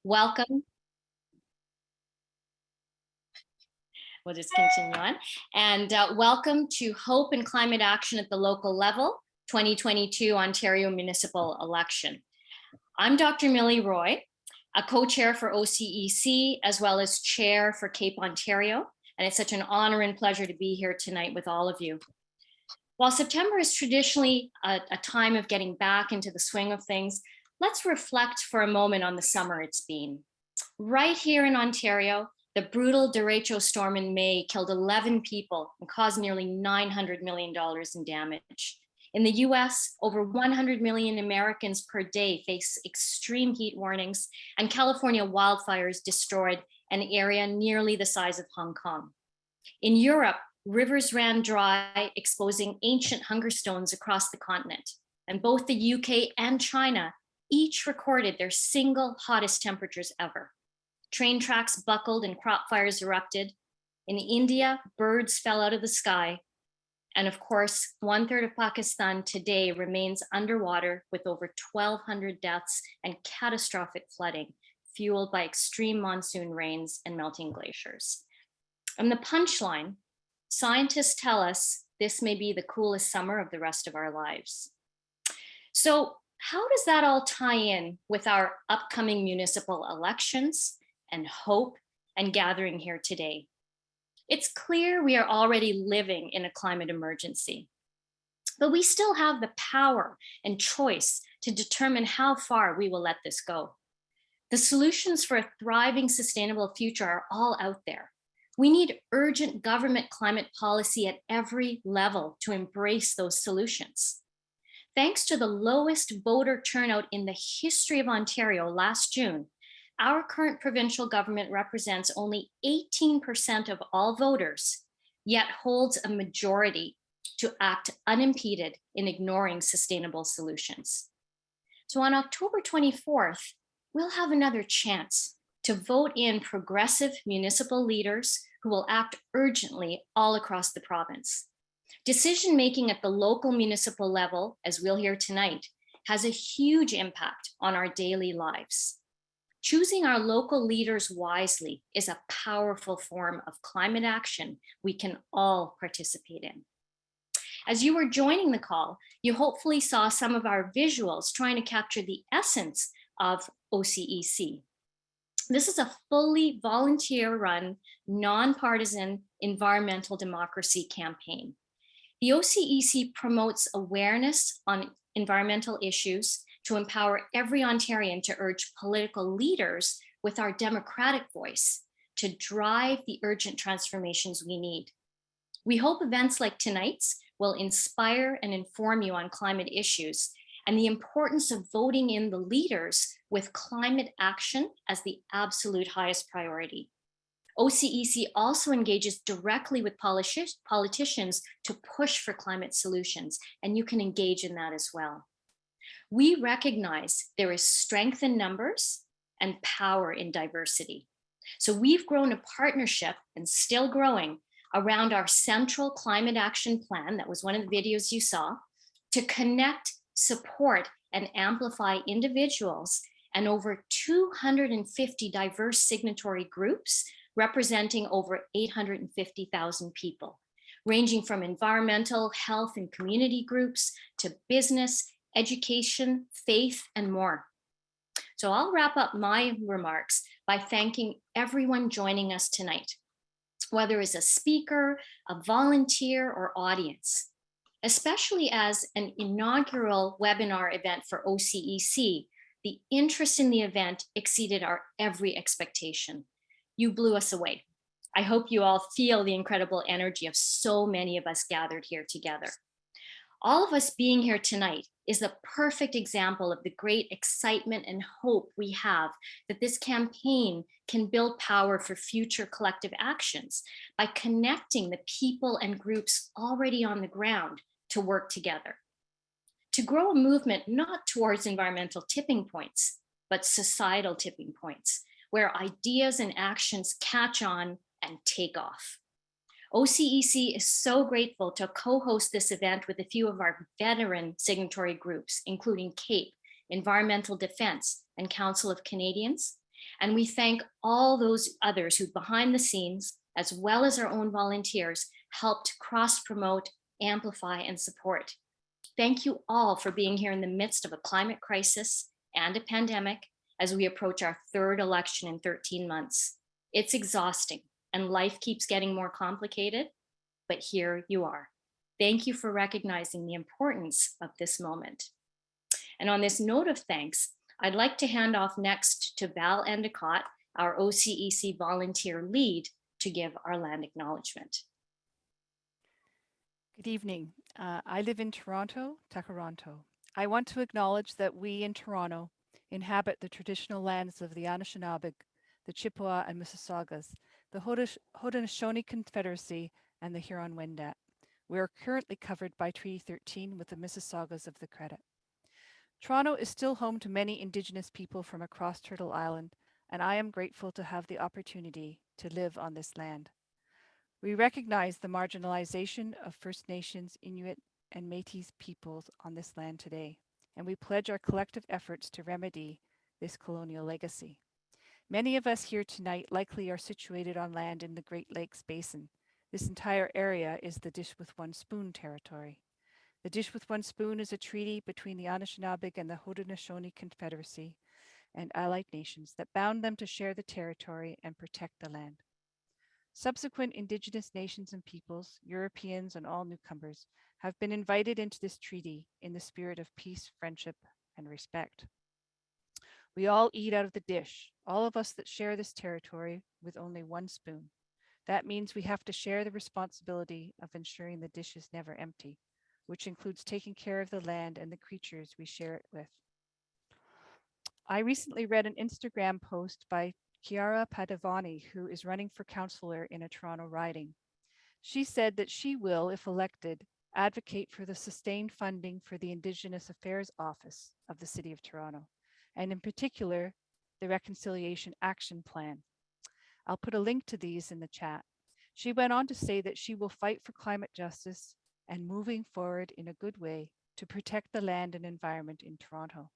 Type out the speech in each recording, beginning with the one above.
Welcome. We'll just continue on. And welcome to Hope and Climate Action at the Local Level, 2022 Ontario Municipal Election. I'm Dr. Millie Roy, a co-chair for OCEC, as well as chair for Cape Ontario. And it's such an honor and pleasure to be here tonight with all of you. While September is traditionally a time of getting back into the swing of things, let's reflect for a moment on the summer it's been. Right here in Ontario, the brutal derecho storm in May killed 11 people and caused nearly $900 million in damage. In the US, over 100 million Americans per day face extreme heat warnings, and California wildfires destroyed an area nearly the size of Hong Kong. In Europe, rivers ran dry, exposing ancient hunger stones across the continent. And both the UK and China each recorded their single hottest temperatures ever. Train tracks buckled and crop fires erupted. In India, birds fell out of the sky. And of course, 1/3 of Pakistan today remains underwater with over 1,200 deaths and catastrophic flooding, fueled by extreme monsoon rains and melting glaciers. And the punchline, scientists tell us this may be the coolest summer of the rest of our lives. So how does that all tie in with our upcoming municipal elections and hope and gathering here today? It's clear we are already living in a climate emergency, but we still have the power and choice to determine how far we will let this go. The solutions for a thriving, sustainable future are all out there. We need urgent government climate policy at every level to embrace those solutions. Thanks to the lowest voter turnout in the history of Ontario last June, our current provincial government represents only 18% of all voters, yet holds a majority to act unimpeded in ignoring sustainable solutions. So on October 24th, we'll have another chance to vote in progressive municipal leaders who will act urgently all across the province. Decision-making at the local municipal level, as we'll hear tonight, has a huge impact on our daily lives. Choosing our local leaders wisely is a powerful form of climate action we can all participate in. As you were joining the call, you hopefully saw some of our visuals trying to capture the essence of OCEC. This is a fully volunteer-run, nonpartisan environmental democracy campaign. The OCEC promotes awareness on environmental issues to empower every Ontarian to urge political leaders with our democratic voice to drive the urgent transformations we need. We hope events like tonight's will inspire and inform you on climate issues and the importance of voting in the leaders with climate action as the absolute highest priority. OCEC also engages directly with politicians to push for climate solutions, and you can engage in that as well. We recognize there is strength in numbers and power in diversity. So we've grown a partnership, and still growing, around our central climate action plan, that was one of the videos you saw, to connect, support, and amplify individuals and over 250 diverse signatory groups representing over 850,000 people, ranging from environmental, health, and community groups to business, education, faith, and more. So I'll wrap up my remarks by thanking everyone joining us tonight, whether as a speaker, a volunteer, or audience, especially as an inaugural webinar event for OCEC. The interest in the event exceeded our every expectation. You blew us away. I hope you all feel the incredible energy of so many of us gathered here together. All of us being here tonight is the perfect example of the great excitement and hope we have that this campaign can build power for future collective actions by connecting the people and groups already on the ground to work together. To grow a movement not towards environmental tipping points, but societal tipping points, where ideas and actions catch on and take off. OCEC is so grateful to co-host this event with a few of our veteran signatory groups, including CAPE, Environmental Defence, and Council of Canadians, And we thank all those others who behind the scenes, as well as our own volunteers, helped cross-promote, amplify, and support. Thank you all for being here in the midst of a climate crisis and a pandemic as we approach our third election in 13 months. It's exhausting and life keeps getting more complicated, but here you are. Thank you for recognizing the importance of this moment. And on this note of thanks, I'd like to hand off next to Val Endicott, our OCEC volunteer lead, to give our land acknowledgement. Good evening. I live in Toronto, Takaranto. I want to acknowledge that we in Toronto inhabit the traditional lands of the Anishinaabe, the Chippewa and Mississaugas, the Haudenosaunee Confederacy, and the Huron-Wendat. We are currently covered by Treaty 13 with the Mississaugas of the Credit. Toronto is still home to many Indigenous people from across Turtle Island, and I am grateful to have the opportunity to live on this land. We recognize the marginalization of First Nations, Inuit, and Métis peoples on this land today, and we pledge our collective efforts to remedy this colonial legacy. Many of us here tonight likely are situated on land in the Great Lakes Basin. This entire area is the Dish with One Spoon territory. The Dish with One Spoon is a treaty between the Anishinaabe and the Haudenosaunee Confederacy and allied nations that bound them to share the territory and protect the land. Subsequent Indigenous nations and peoples, Europeans and all newcomers, have been invited into this treaty in the spirit of peace, friendship, and respect. We all eat out of the dish, all of us that share this territory with only one spoon. That means we have to share the responsibility of ensuring the dish is never empty, which includes taking care of the land and the creatures we share it with. I recently read an Instagram post by Chiara Padovani, who is running for councillor in a Toronto riding. She said that she will, if elected, advocate for the sustained funding for the Indigenous Affairs Office of the City of Toronto, and in particular, the Reconciliation Action Plan. I'll put a link to these in the chat. She went on to say that she will fight for climate justice and moving forward in a good way to protect the land and environment in Toronto.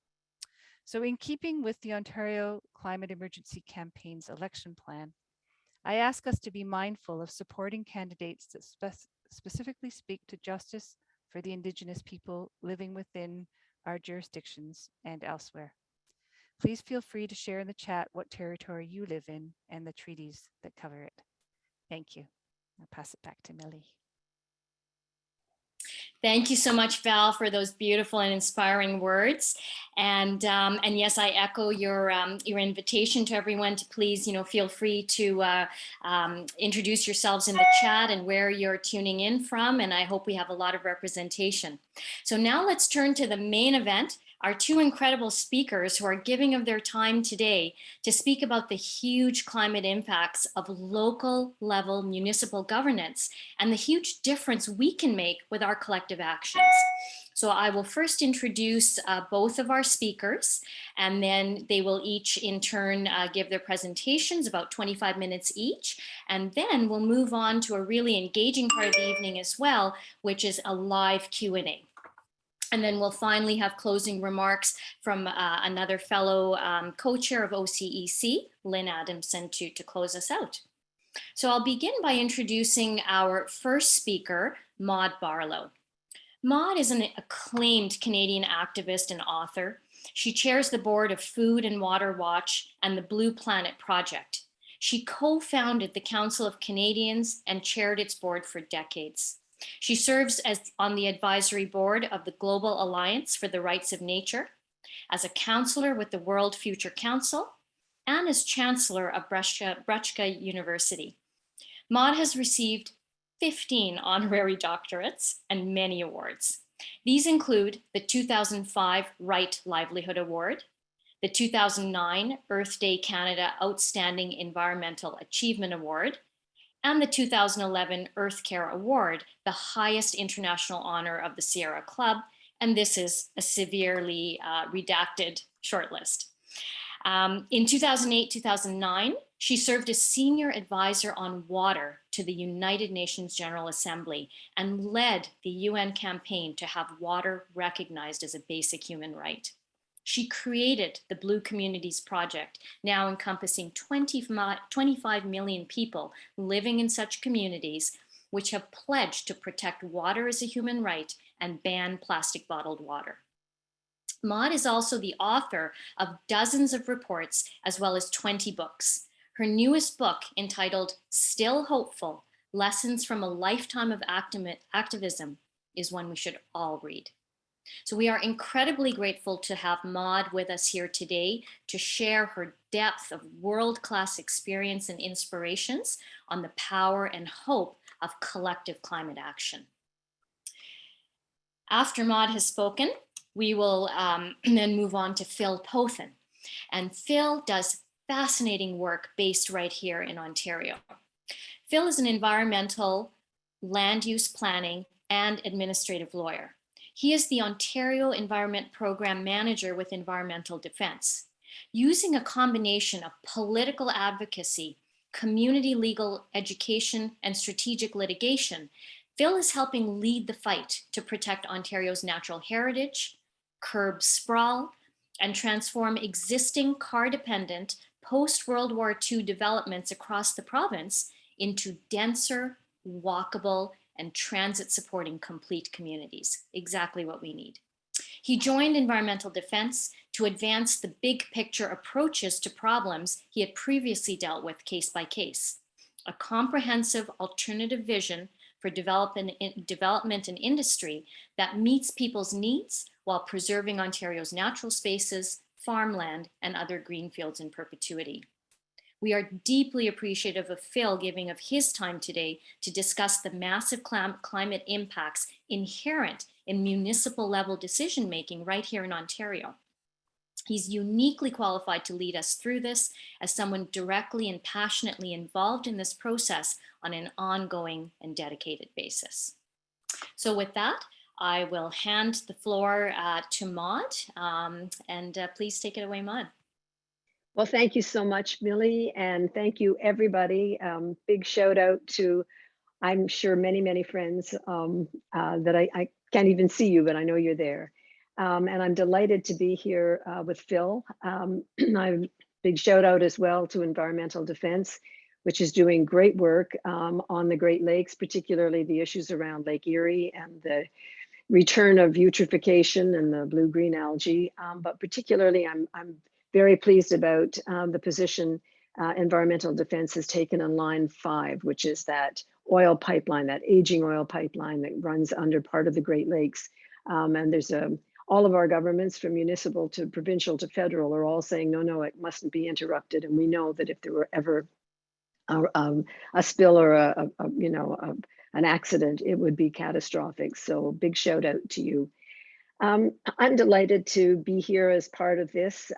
So in keeping with the Ontario Climate Emergency Campaign's election plan, I ask us to be mindful of supporting candidates that specifically speak to justice for the Indigenous people living within our jurisdictions and elsewhere. Please feel free to share in the chat what territory you live in and the treaties that cover it. Thank you. I'll pass it back to Millie. Thank you so much, Val, for those beautiful and inspiring words. And yes, I echo your invitation to everyone to please, feel free to introduce yourselves in the chat and where you're tuning in from. And I hope we have a lot of representation. So now let's turn to the main event. Our two incredible speakers who are giving of their time today to speak about the huge climate impacts of local level municipal governance and the huge difference we can make with our collective actions. So I will first introduce both of our speakers, and then they will each in turn give their presentations, about 25 minutes each. And then we'll move on to a really engaging part of the evening as well, which is a live Q&A. And then we'll finally have closing remarks from another fellow co-chair of OCEC, Lynn Adamson, to close us out. So I'll begin by introducing our first speaker, Maud Barlow. Maud is an acclaimed Canadian activist and author. She chairs the board of Food and Water Watch and the Blue Planet Project. She co-founded the Council of Canadians and chaired its board for decades. She serves on the advisory board of the Global Alliance for the Rights of Nature, as a counselor with the World Future Council, and as chancellor of Breccia University. Maud has received 15 honorary doctorates and many awards. These include the 2005 Right Livelihood Award, the 2009 Earth Day Canada Outstanding Environmental Achievement Award, and the 2011 Earth Care Award, the highest international honor of the Sierra Club. And this is a severely redacted shortlist. In 2008-2009, she served as senior advisor on water to the United Nations General Assembly and led the UN campaign to have water recognized as a basic human right. She created the Blue Communities Project, now encompassing 25 million people living in such communities, which have pledged to protect water as a human right and ban plastic bottled water. Maud is also the author of dozens of reports as well as 20 books. Her newest book, entitled Still Hopeful: Lessons from a Lifetime of Activism, is one we should all read. So we are incredibly grateful to have Maud with us here today to share her depth of world-class experience and inspirations on the power and hope of collective climate action. After Maud has spoken, we will then move on to Phil Pothen. And Phil does fascinating work based right here in Ontario. Phil is an environmental, land use planning, and administrative lawyer. He is the Ontario Environment Program Manager with Environmental Defence. Using a combination of political advocacy, community legal education, and strategic litigation, Phil is helping lead the fight to protect Ontario's natural heritage, curb sprawl, and transform existing car-dependent post-World War II developments across the province into denser, walkable, and transit-supporting complete communities. Exactly what we need. He joined Environmental Defence to advance the big picture approaches to problems he had previously dealt with case by case. A comprehensive alternative vision for development and industry that meets people's needs while preserving Ontario's natural spaces, farmland, and other greenfields in perpetuity. We are deeply appreciative of Phil giving of his time today to discuss the massive climate impacts inherent in municipal level decision-making right here in Ontario. He's uniquely qualified to lead us through this as someone directly and passionately involved in this process on an ongoing and dedicated basis. So with that, I will hand the floor to Maud, and please take it away, Maud. Well, thank you so much, Millie, and thank you, everybody. Big shout out to, I'm sure, many, many friends that I can't even see you, but I know you're there. And I'm delighted to be here with Phil. Big shout out as well to Environmental Defence, which is doing great work on the Great Lakes, particularly the issues around Lake Erie and the return of eutrophication and the blue-green algae. But particularly, I'm very pleased about the position Environmental Defence has taken on Line 5, which is that oil pipeline, that aging oil pipeline that runs under part of the Great Lakes. And there's all of our governments, from municipal to provincial to federal, are all saying, no, it mustn't be interrupted. And we know that if there were ever a spill or an accident, it would be catastrophic. So big shout out to you. I'm delighted to be here as part of this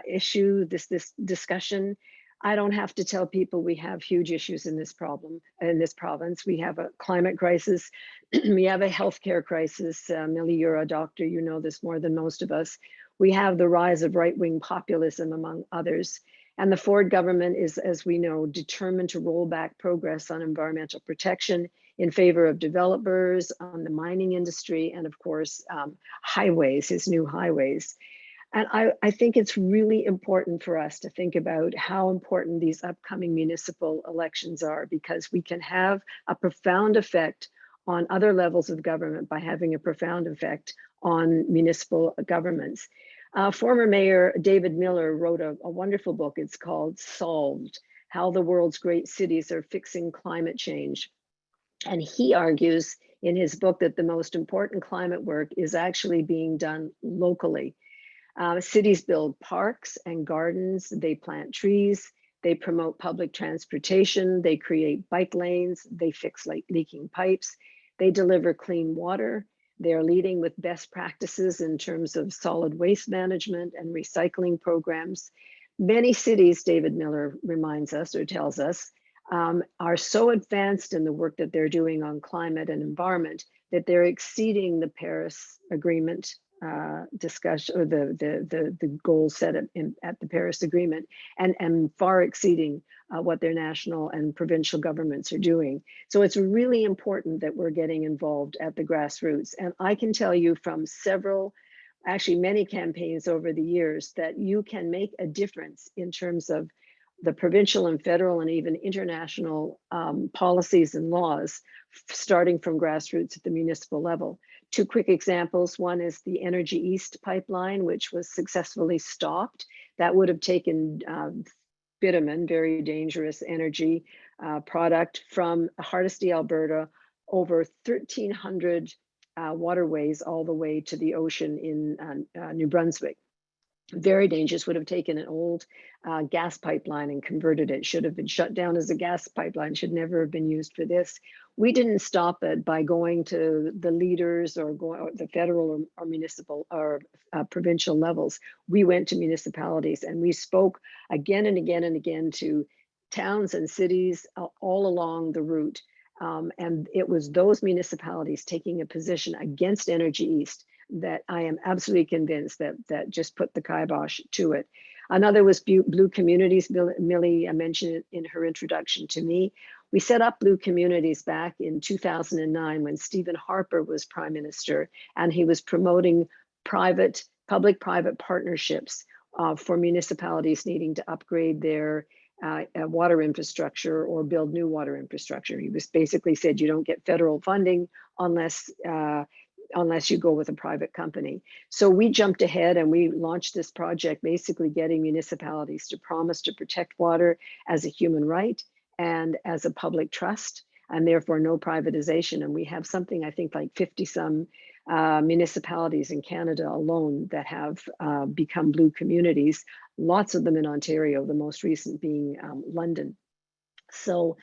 issue, this discussion. I don't have to tell people we have huge issues in this province. We have a climate crisis. We have a healthcare crisis. Millie, you're a doctor, you know this more than most of us. We have the rise of right-wing populism, among others. And the Ford government is, as we know, determined to roll back progress on environmental protection in favor of developers, on the mining industry, and of course, highways, his new highways. And I think it's really important for us to think about how important these upcoming municipal elections are, because we can have a profound effect on other levels of government by having a profound effect on municipal governments. Former Mayor David Miller wrote a wonderful book. It's called Solved: How the World's Great Cities Are Fixing Climate Change. And he argues in his book that the most important climate work is actually being done locally. Cities build parks and gardens, they plant trees, they promote public transportation, they create bike lanes, they fix leaking pipes, they deliver clean water. They're leading with best practices in terms of solid waste management and recycling programs. Many cities, David Miller reminds us or tells us, are so advanced in the work that they're doing on climate and environment that they're exceeding the Paris Agreement discussion, or the goals set at the Paris Agreement, and far exceeding what their national and provincial governments are doing. So it's really important that we're getting involved at the grassroots. And I can tell you from several actually many campaigns over the years, that you can make a difference in terms of the provincial and federal and even international policies and laws, starting from grassroots at the municipal level. Two quick examples. One is the Energy East pipeline, which was successfully stopped. That would have taken bitumen, very dangerous energy product, from Hardisty, Alberta, over 1,300 waterways all the way to the ocean in New Brunswick. Very dangerous. Would have taken an old gas pipeline and converted it. Should have been shut down as a gas pipeline. Should never have been used for this. We didn't stop it by going to the leaders or the federal or municipal or provincial levels. We went to municipalities and we spoke again and again and again to towns and cities all along the route. And it was those municipalities taking a position against Energy East that I am absolutely convinced that just put the kibosh to it. Another was Blue Communities. Millie mentioned it in her introduction to me. We set up Blue Communities back in 2009 when Stephen Harper was Prime Minister, and he was promoting public-private partnerships for municipalities needing to upgrade their water infrastructure or build new water infrastructure. He was basically said, you don't get federal funding unless you go with a private company. So we jumped ahead and we launched this project, basically getting municipalities to promise to protect water as a human right and as a public trust, and therefore no privatization. And we have something, I think, like 50 some municipalities in Canada alone that have become Blue Communities, lots of them in Ontario, the most recent being London. So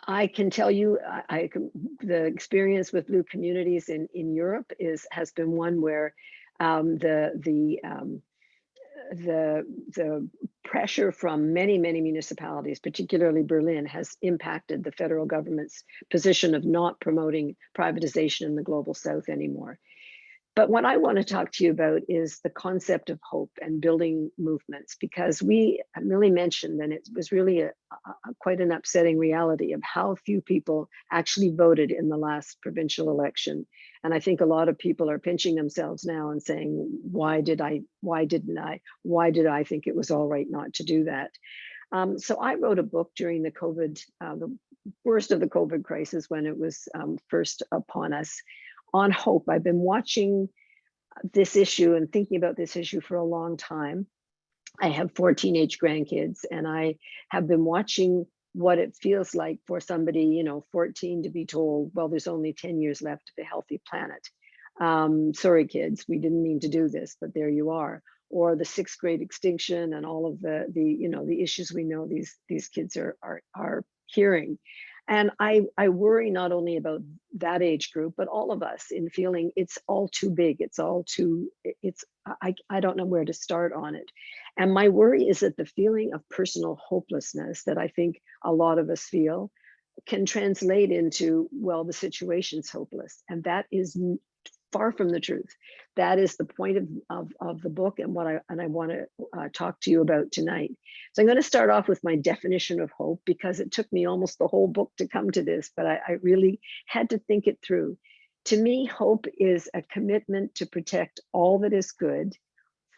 I can tell you, the experience with Blue Communities in Europe has been one where the pressure from many municipalities, particularly Berlin, has impacted the federal government's position of not promoting privatization in the global south anymore. But what I want to talk to you about is the concept of hope and building movements, because Millie mentioned, and it was really quite an upsetting reality of how few people actually voted in the last provincial election. And I think a lot of people are pinching themselves now and saying, why didn't I? Why did I think it was all right not to do that? So I wrote a book during the worst of the COVID crisis, when it was first upon us, on hope. I've been watching this issue and thinking about this issue for a long time. I have 4 teenage grandkids, and I have been watching what it feels like for somebody, 14, to be told, well, there's only 10 years left of a healthy planet. Sorry, kids, we didn't mean to do this, but there you are. Or the 6th grade extinction and all of the issues we know these kids are hearing. And I worry not only about that age group, but all of us, in feeling it's all too big. I don't know where to start on it. And my worry is that the feeling of personal hopelessness that I think a lot of us feel can translate into, well, the situation's hopeless. And that is far from the truth. That is the point of the book and what I want to talk to you about tonight. So I'm going to start off with my definition of hope, because it took me almost the whole book to come to this, but I really had to think it through. To me, hope is a commitment to protect all that is good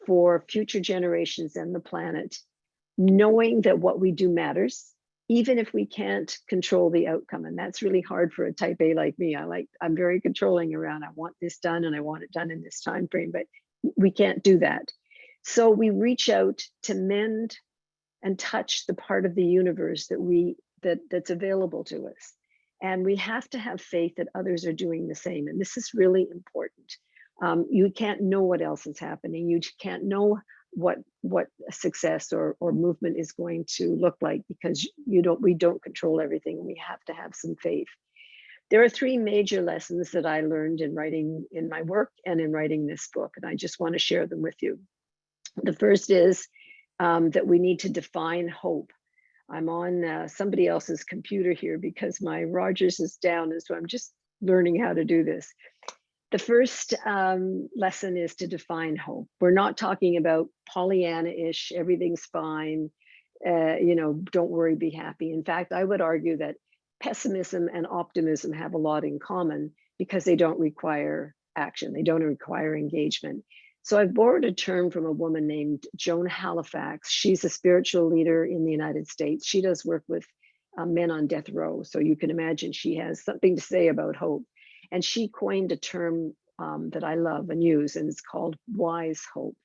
for future generations and the planet, knowing that what we do matters, even if we can't control the outcome. And that's really hard for a type A like me. I'm very controlling around, I want this done and I want it done in this time frame, but we can't do that. So we reach out to mend and touch the part of the universe that's available to us. And we have to have faith that others are doing the same. And this is really important. You can't know what else is happening. You can't know what success or movement is going to look like, because we don't control everything. We have to have some faith. There are 3 major lessons that I learned in writing, in my work and in writing this book, and I just want to share them with you. The first is that we need to define hope. I'm on somebody else's computer here because my Rogers is down, and so I'm just learning how to do this. The first lesson is to define hope. We're not talking about Pollyanna-ish, everything's fine, don't worry, be happy. In fact, I would argue that pessimism and optimism have a lot in common, because they don't require action. They don't require engagement. So I borrowed a term from a woman named Joan Halifax. She's a spiritual leader in the United States. She does work with men on death row. So you can imagine she has something to say about hope. And she coined a term that I love and use, and it's called wise hope.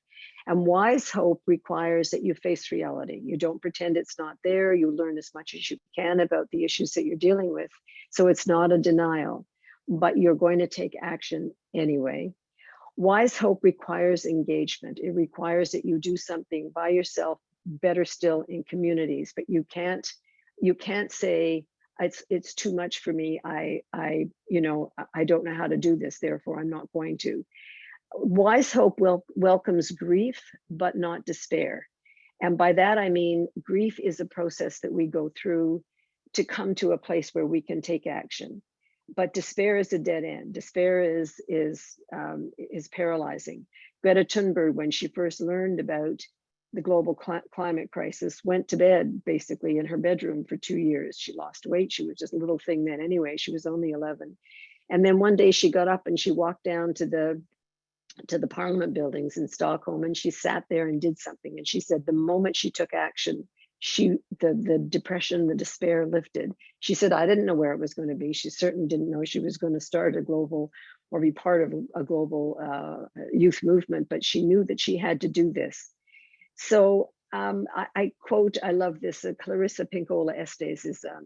And wise hope requires that you face reality. You don't pretend it's not there. You learn as much as you can about the issues that you're dealing with. So it's not a denial, but you're going to take action anyway. Wise hope requires engagement. It requires that you do something by yourself, better still in communities, but you can't say it's too much for me. I don't know how to do this, therefore I'm not going to. Wise hope welcomes grief, but not despair. And by that, I mean, grief is a process that we go through to come to a place where we can take action. But despair is a dead end. Despair is paralyzing. Greta Thunberg, when she first learned about the global climate crisis, went to bed basically in her bedroom for 2 years. She lost weight. She was just a little thing then anyway. She was only 11. And then one day she got up and she walked down to the parliament buildings in Stockholm, and she sat there and did something. And she said the moment she took action, the depression, the despair lifted. She said, I didn't know where it was going to be. She certainly didn't know she was going to start a global or be part of a global youth movement, but she knew that she had to do this. So I quote, I love this, Clarissa Pinkola Estes is a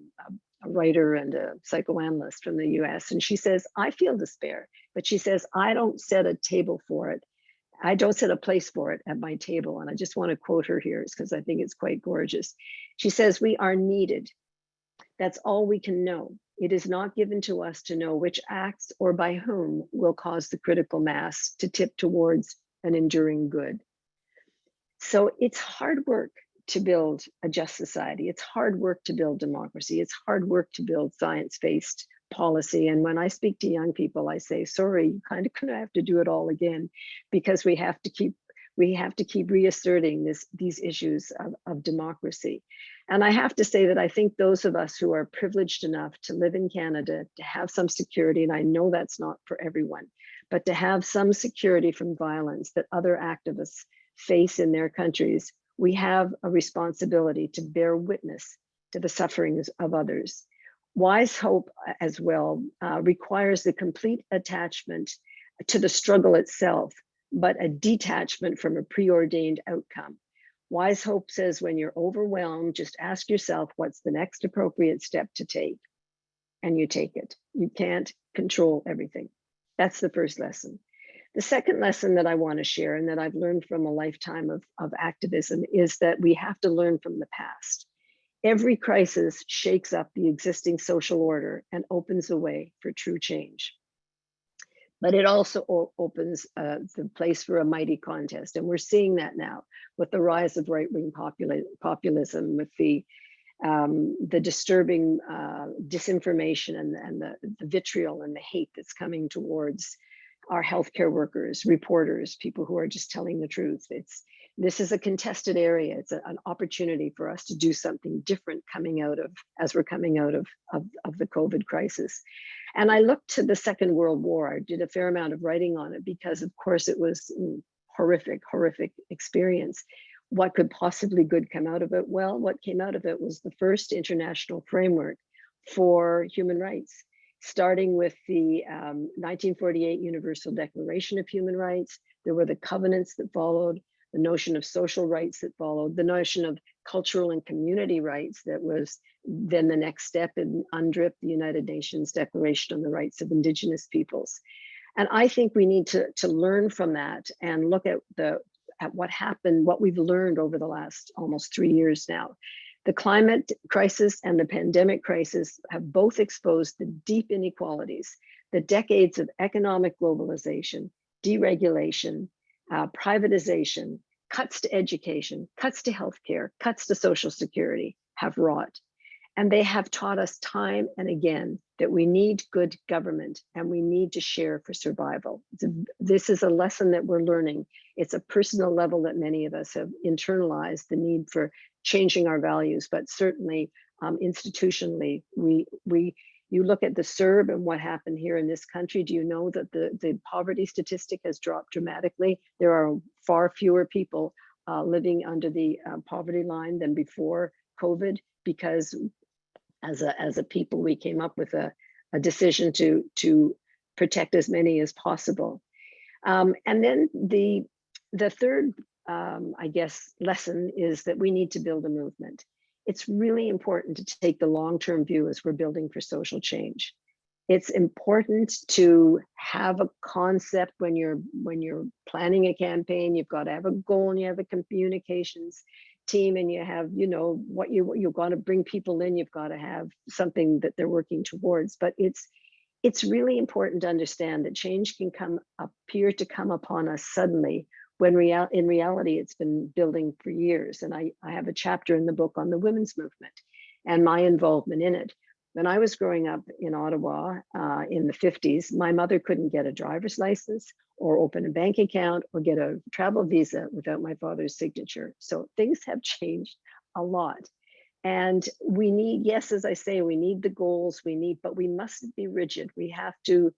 writer and a psychoanalyst from the US. And she says, I feel despair, but she says, I don't set a table for it. I don't set a place for it at my table. And I just want to quote her here because I think it's quite gorgeous. She says, we are needed. That's all we can know. It is not given to us to know which acts or by whom will cause the critical mass to tip towards an enduring good. So it's hard work to build a just society. It's hard work to build democracy. It's hard work to build science-based policy. And when I speak to young people, I say, sorry, you kind of gonna have to do it all again, because we have to keep reasserting these issues of democracy. And I have to say that I think those of us who are privileged enough to live in Canada, to have some security, and I know that's not for everyone, but to have some security from violence that other activists face in their countries, we have a responsibility to bear witness to the sufferings of others. Wise hope as well requires the complete attachment to the struggle itself, but a detachment from a preordained outcome. Wise hope says when you're overwhelmed, just ask yourself what's the next appropriate step to take, and you take it. You can't control everything. That's the first lesson. The second lesson that I want to share, and that I've learned from a lifetime of activism, is that we have to learn from the past. Every crisis shakes up the existing social order and opens the way for true change. But it also opens the place for a mighty contest. And we're seeing that now with the rise of right-wing populism, with the disturbing disinformation and the vitriol and the hate that's coming towards our healthcare workers, reporters, people who are just telling the truth. This is a contested area. It's an opportunity for us to do something different as we're coming out of the COVID crisis. And I looked to the Second World War. I did a fair amount of writing on it because, of course, it was horrific experience. What could possibly good come out of it? Well, what came out of it was the first international framework for human rights, starting with the 1948 Universal Declaration of Human Rights. There were the covenants that followed, the notion of social rights that followed, the notion of cultural and community rights that was then the next step in UNDRIP, the United Nations Declaration on the Rights of Indigenous Peoples. And I think we need to learn from that and look at what happened, what we've learned over the last almost 3 years now. The climate crisis and the pandemic crisis have both exposed the deep inequalities, the decades of economic globalization, deregulation, privatization, cuts to education, cuts to healthcare, cuts to social security have wrought. And they have taught us time and again that we need good government and we need to share for survival. This is a lesson that we're learning. It's a personal level that many of us have internalized, the need for changing our values, but certainly institutionally, we You look at the CERB and what happened here in this country. Do you know that the poverty statistic has dropped dramatically? There are far fewer people living under the poverty line than before COVID, because as a people, we came up with a decision to protect as many as possible. And then the third, I guess, lesson is that we need to build a movement. It's really important to take the long-term view as we're building for social change. It's important to have a concept when you're planning a campaign. You've got to have a goal, and you have a communications team, and you have, you know, what you've got to bring people in. You've got to have something that they're working towards. But it's really important to understand that change can appear to come upon us suddenly, when in reality it's been building for years. And I have a chapter in the book on the women's movement and my involvement in it. When I was growing up in Ottawa in the 50s, my mother couldn't get a driver's license or open a bank account or get a travel visa without my father's signature. So things have changed a lot. And we need, yes, as I say, we need the goals, but we mustn't be rigid. We have to,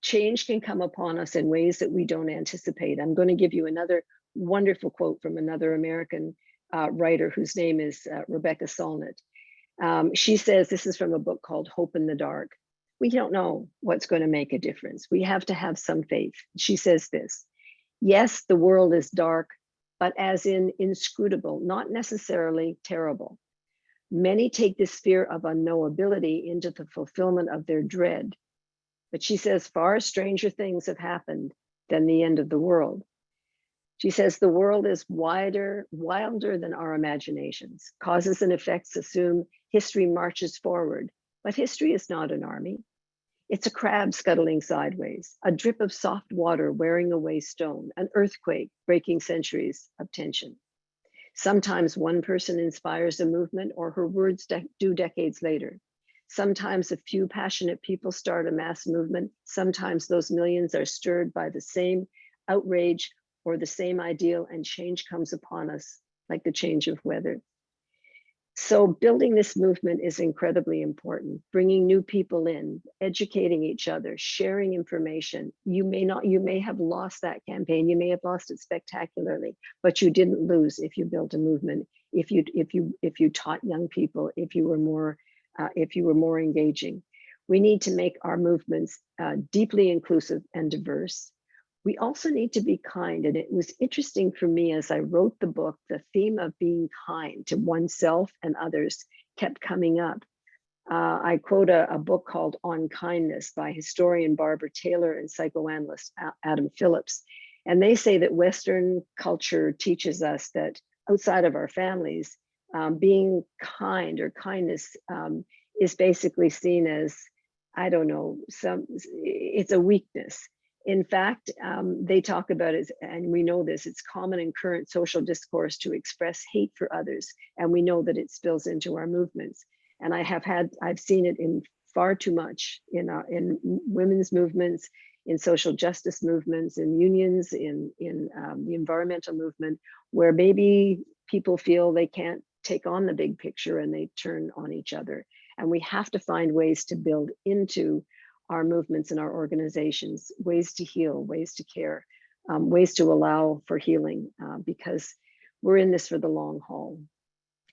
change can come upon us in ways that we don't anticipate. I'm going to give you another wonderful quote from another American writer whose name is Rebecca Solnit. She says, this is from a book called Hope in the Dark. We don't know what's going to make a difference. We have to have some faith. She says this: yes, the world is dark, but as in inscrutable, not necessarily terrible. Many take this fear of unknowability into the fulfillment of their dread. But she says far stranger things have happened than the end of the world. She says the world is wilder than our imaginations. Causes and effects assume history marches forward, but history is not an army. It's a crab scuttling sideways, a drip of soft water wearing away stone, an earthquake breaking centuries of tension. Sometimes one person inspires a movement, or her words do decades later. Sometimes a few passionate people start a mass movement. Sometimes those millions are stirred by the same outrage or the same ideal, and change comes upon us like the change of weather. So building this movement is incredibly important. Bringing new people in, educating each other, sharing information. You may have lost that campaign. You may have lost it spectacularly, but you didn't lose if you built a movement. If you taught young people, if you were more engaging. We need to make our movements deeply inclusive and diverse. We also need to be kind. And it was interesting for me as I wrote the book, the theme of being kind to oneself and others kept coming up. I quote a book called On Kindness by historian Barbara Taylor and psychoanalyst Adam Phillips. And they say that Western culture teaches us that outside of our families, being kind or kindness is basically seen as, I don't know, it's a weakness. In fact, they talk about it, and we know this, it's common in current social discourse to express hate for others. And we know that it spills into our movements. And I've seen it in far too much in women's movements, in social justice movements, in unions, in the environmental movement, where maybe people feel they can't take on the big picture and they turn on each other. And we have to find ways to build into our movements and our organizations, ways to heal, ways to care, ways to allow for healing, because we're in this for the long haul.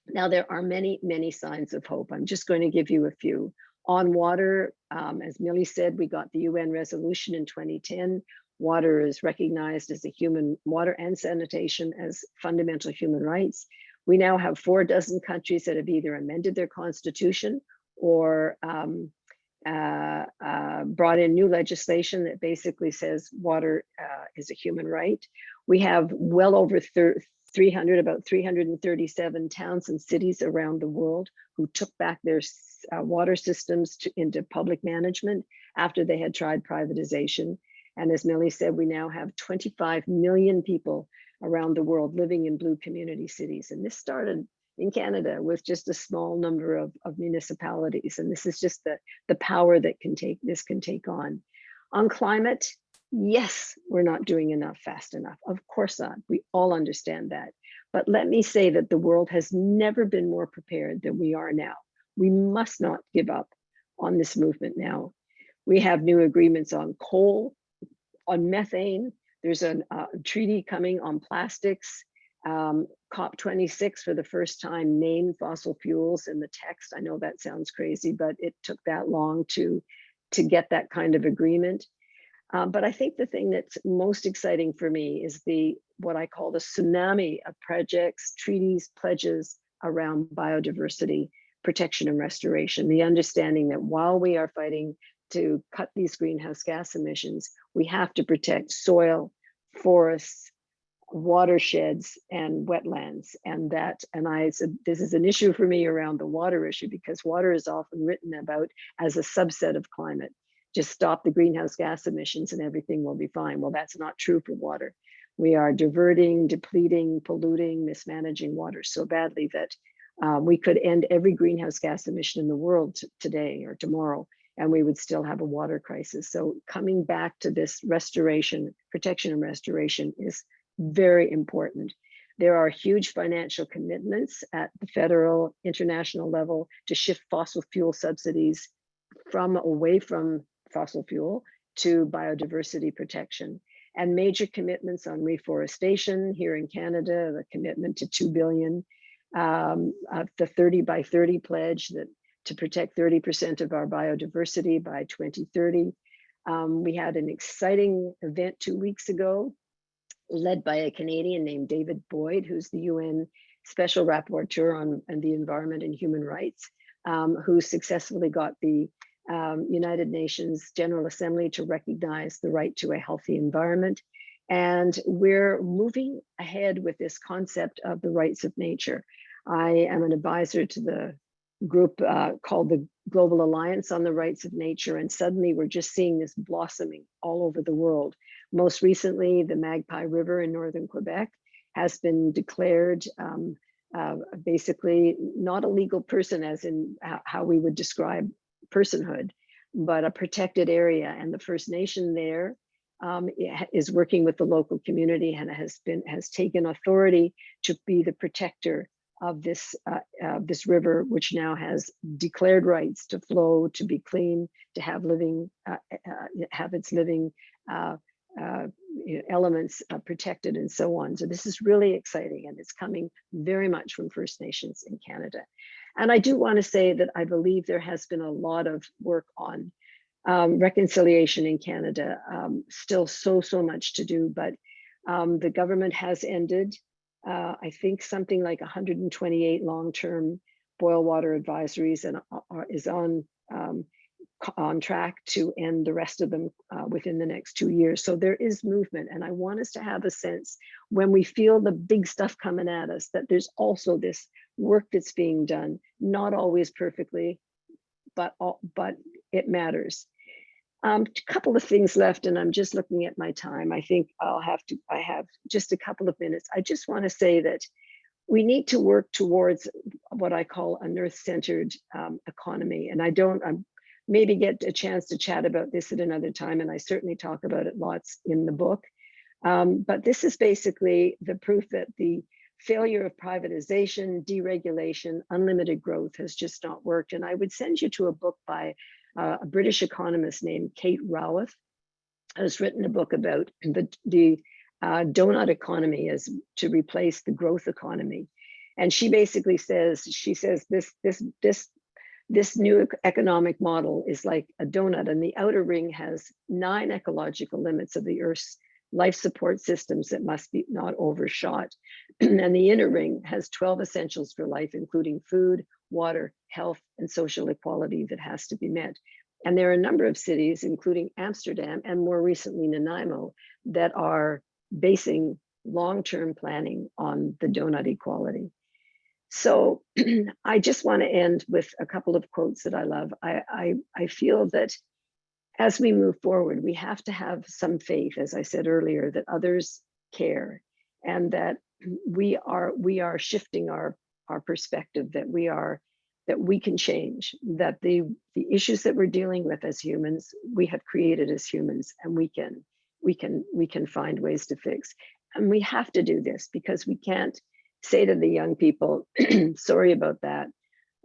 Now, there are many, many signs of hope. I'm just going to give you a few. On water, as Millie said, we got the UN resolution in 2010. Water is recognized as water and sanitation as fundamental human rights. We now have 4 dozen countries that have either amended their constitution or brought in new legislation that basically says water is a human right. We have well over 337 towns and cities around the world who took back their water systems into public management after they had tried privatization. And as Millie said, we now have 25 million people around the world living in blue community cities. And this started in Canada with just a small number of municipalities. And this is just the power that this can take on. On climate, yes, we're not doing enough fast enough. Of course not. We all understand that. But let me say that the world has never been more prepared than we are now. We must not give up on this movement now. We have new agreements on coal, on methane. There's a treaty coming on plastics. COP26 for the first time named fossil fuels in the text. I know that sounds crazy, but it took that long to get that kind of agreement. But I think the thing that's most exciting for me is what I call the tsunami of projects, treaties, pledges around biodiversity protection and restoration. The understanding that while we are fighting to cut these greenhouse gas emissions, we have to protect soil, forests, watersheds, and wetlands. And I said, this is an issue for me around the water issue, because water is often written about as a subset of climate. Just stop the greenhouse gas emissions and everything will be fine. Well, that's not true for water. We are diverting, depleting, polluting, mismanaging water so badly that we could end every greenhouse gas emission in the world today or tomorrow, and we would still have a water crisis. So coming back to this restoration, protection and restoration is very important. There are huge financial commitments at the federal, international level to shift fossil fuel subsidies away from fossil fuel to biodiversity protection, and major commitments on reforestation here in Canada, the commitment to 2 billion, the 30 by 30 pledge to protect 30% of our biodiversity by 2030. We had an exciting event 2 weeks ago, led by a Canadian named David Boyd, who's the UN Special Rapporteur on the Environment and Human Rights, who successfully got the United Nations General Assembly to recognize the right to a healthy environment. And we're moving ahead with this concept of the rights of nature. I am an advisor to the group called the Global Alliance on the Rights of Nature, and suddenly we're just seeing this blossoming all over the world. Most recently, the Magpie River in northern Quebec has been declared basically not a legal person, as in how we would describe personhood, but a protected area. And the First Nation there is working with the local community and has taken authority to be the protector of this river, which now has declared rights to flow, to be clean, to have its living elements protected, and so on. So this is really exciting, and it's coming very much from First Nations in Canada. And I do want to say that I believe there has been a lot of work on reconciliation in Canada. Still so much to do, but the government has ended I think something like 128 long-term boil water advisories, and is on track to end the rest of them within the next 2 years. So there is movement, and I want us to have a sense when we feel the big stuff coming at us that there's also this work that's being done, not always perfectly, but it matters. A couple of things left, and I'm just looking at my time. I think I have just a couple of minutes. I just want to say that we need to work towards what I call an earth-centered economy. And I maybe get a chance to chat about this at another time, and I certainly talk about it lots in the book. But this is basically the proof that the failure of privatization, deregulation, unlimited growth has just not worked. And I would send you to a book by a British economist named Kate Raworth, has written a book about the donut economy as to replace the growth economy. And she basically says, this new economic model is like a donut, and the outer ring has 9 ecological limits of the Earth's life support systems that must be not overshot. And the inner ring has 12 essentials for life, including food, water, health, and social equality that has to be met. And there are a number of cities, including Amsterdam and more recently Nanaimo, that are basing long-term planning on the donut equality. So I just want to end with a couple of quotes that I love. I feel that as we move forward, we have to have some faith, as I said earlier, that others care, and that we are shifting our perspective, that we can change, that the issues that we're dealing with as humans, we have created as humans, and we can find ways to fix. And we have to do this because we can't say to the young people, sorry about that.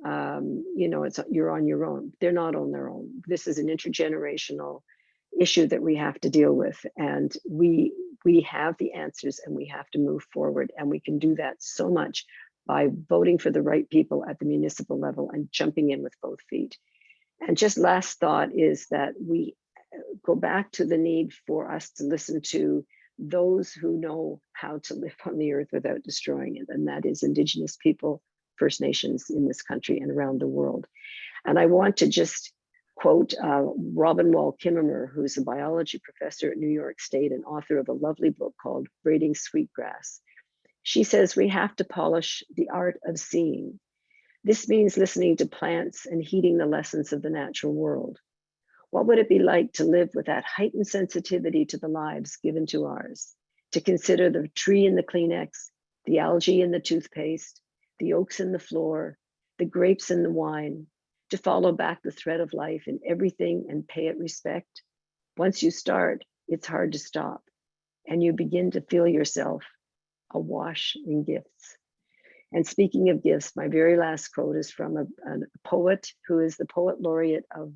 You know, you're on your own. They're not on their own. This is an intergenerational issue that we have to deal with, and we have the answers, and we have to move forward, and we can do that so much by voting for the right people at the municipal level and jumping in with both feet. And just last thought is that we go back to the need for us to listen to those who know how to live on the earth without destroying it, and that is Indigenous people, First Nations in this country and around the world. And I want to just quote Robin Wall Kimmerer, who's a biology professor at New York State and author of a lovely book called Braiding Sweetgrass. She says, we have to polish the art of seeing. This means listening to plants and heeding the lessons of the natural world. What would it be like to live with that heightened sensitivity to the lives given to ours? To consider the tree in the Kleenex, the algae in the toothpaste, the oaks in the floor, the grapes in the wine, to follow back the thread of life in everything and pay it respect. Once you start, it's hard to stop, and you begin to feel yourself awash in gifts. And speaking of gifts, my very last quote is from a poet who is the poet laureate of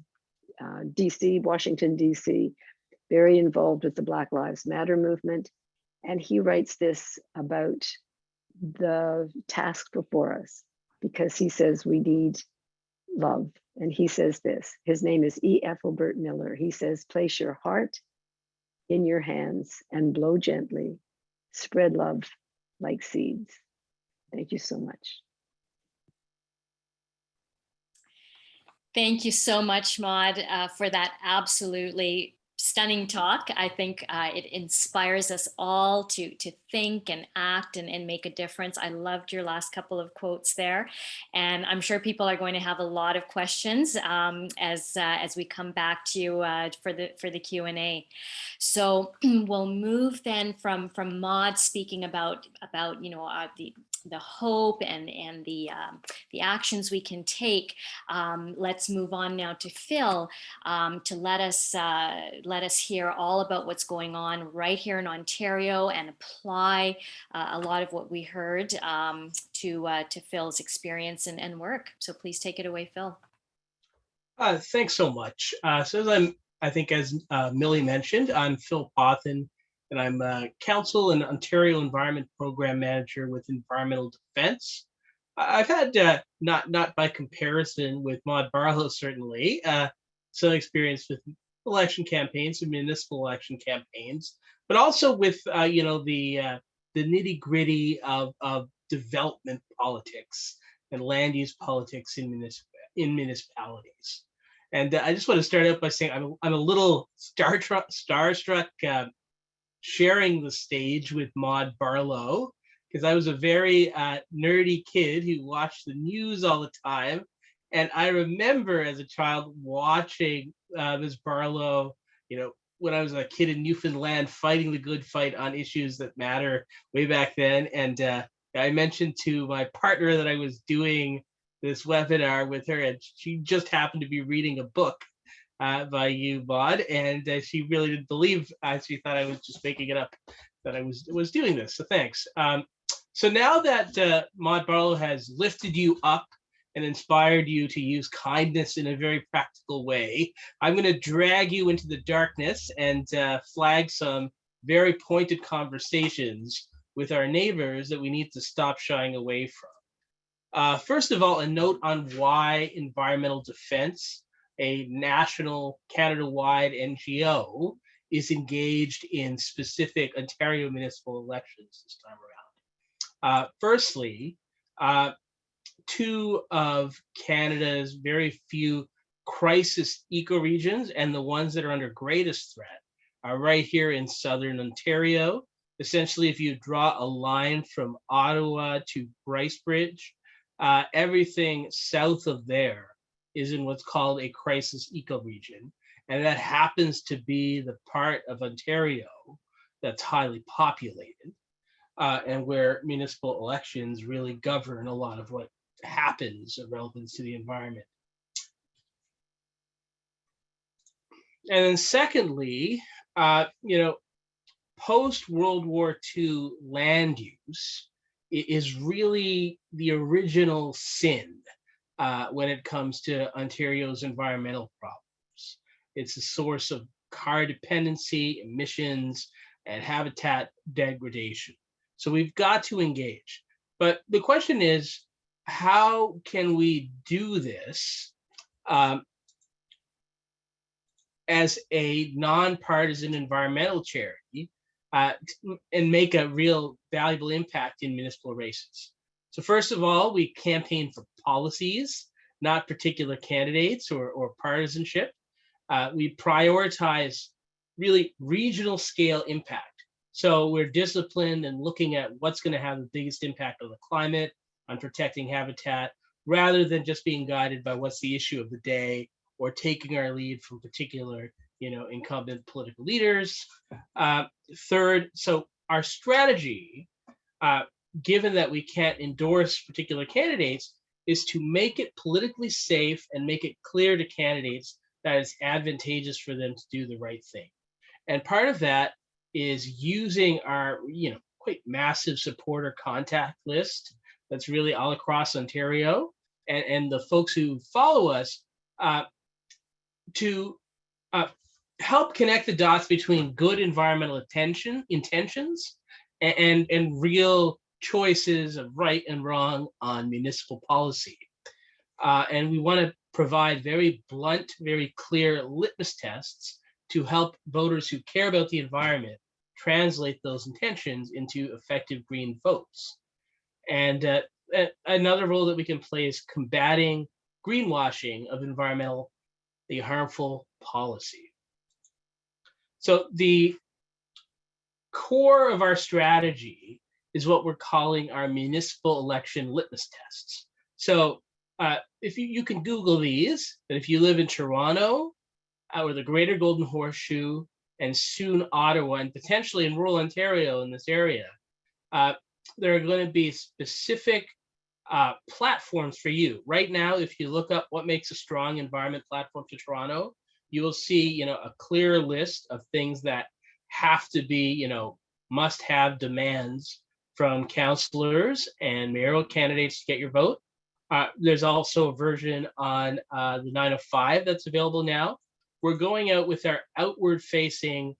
DC, Washington, DC, very involved with the Black Lives Matter movement. And he writes this about the task before us, because he says we need love. And he says this, his name is E. Ethelbert Miller. He says, place your heart in your hands and blow gently, spread love like seeds. Thank you so much. Thank you so much, Maude, for that absolutely stunning talk. I think it inspires us all to think and act and make a difference. I loved your last couple of quotes there, and I'm sure people are going to have a lot of questions as we come back to you for the Q&A. So we'll move then from Maude speaking about you know the hope and the actions we can take. Let's move on now to Phil to let us hear all about what's going on right here in Ontario and apply a lot of what we heard to Phil's experience and work. So please take it away, Phil. Thanks so much. I think as Millie mentioned, I'm Phil Pothen, and I'm Council and Ontario Environment Program Manager with Environmental Defence. I've had, not by comparison with Maude Barlow, certainly, some experience with election campaigns and municipal election campaigns, but also with, you know, the nitty gritty of development politics and land use politics in municipalities. And I just want to start out by saying I'm a little starstruck sharing the stage with Maude Barlow, because I was a very nerdy kid who watched the news all the time. And I remember as a child watching Ms. Barlow, you know, when I was a kid in Newfoundland, fighting the good fight on issues that matter way back then. And I mentioned to my partner that I was doing this webinar with her, and she just happened to be reading a book by you, Maude, and she really didn't believe. She thought I was just making it up that I was doing this. So thanks. So now that Maude Barlow has lifted you up and inspired you to use kindness in a very practical way, I'm going to drag you into the darkness and flag some very pointed conversations with our neighbors that we need to stop shying away from. First of all, a note on why Environmental Defence, a national Canada-wide NGO, is engaged in specific Ontario municipal elections this time around. Firstly, two of Canada's very few crisis ecoregions and the ones that are under greatest threat are right here in southern Ontario. Essentially, if you draw a line from Ottawa to Bracebridge, everything south of there is in what's called a crisis ecoregion. And that happens to be the part of Ontario that's highly populated and where municipal elections really govern a lot of what happens of relevance to the environment. And then secondly, you know, post-World War II land use is really the original sin when it comes to Ontario's environmental problems. It's a source of car dependency, emissions, and habitat degradation. So we've got to engage. But the question is, how can we do this as a nonpartisan environmental charity and make a real valuable impact in municipal races? So first of all, we campaign for policies, not particular candidates or partisanship. We prioritize really regional scale impact. So we're disciplined and looking at what's going to have the biggest impact on the climate, on protecting habitat, rather than just being guided by what's the issue of the day or taking our lead from particular, incumbent political leaders. Third, so our strategy, given that we can't endorse particular candidates, is to make it politically safe and make it clear to candidates that it's advantageous for them to do the right thing. And part of that is using our, quite massive supporter contact list that's really all across Ontario, and the folks who follow us to help connect the dots between good environmental intentions and real choices of right and wrong on municipal policy. And we want to provide very blunt, very clear litmus tests to help voters who care about the environment translate those intentions into effective green votes. And another role that we can play is combating greenwashing of environmentally harmful policy. So the core of our strategy is what we're calling our municipal election litmus tests. So if you can Google these, but if you live in Toronto or the Greater Golden Horseshoe and soon Ottawa and potentially in rural Ontario in this area, there are going to be specific platforms for you. Right now, if you look up what makes a strong environment platform to Toronto, you will see, a clear list of things that have to be, must-have demands from councillors and mayoral candidates to get your vote. There's also a version on the 905 that's available now. We're going out with our outward-facing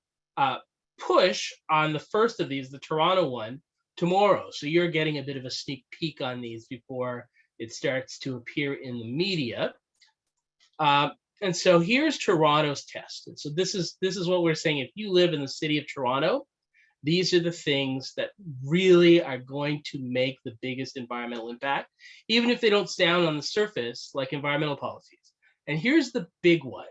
push on the first of these, the Toronto one, tomorrow. So you're getting a bit of a sneak peek on these before it starts to appear in the media. And so here's Toronto's test. And so this is what we're saying. If you live in the city of Toronto, these are the things that really are going to make the biggest environmental impact, even if they don't sound on the surface like environmental policies. And here's the big one,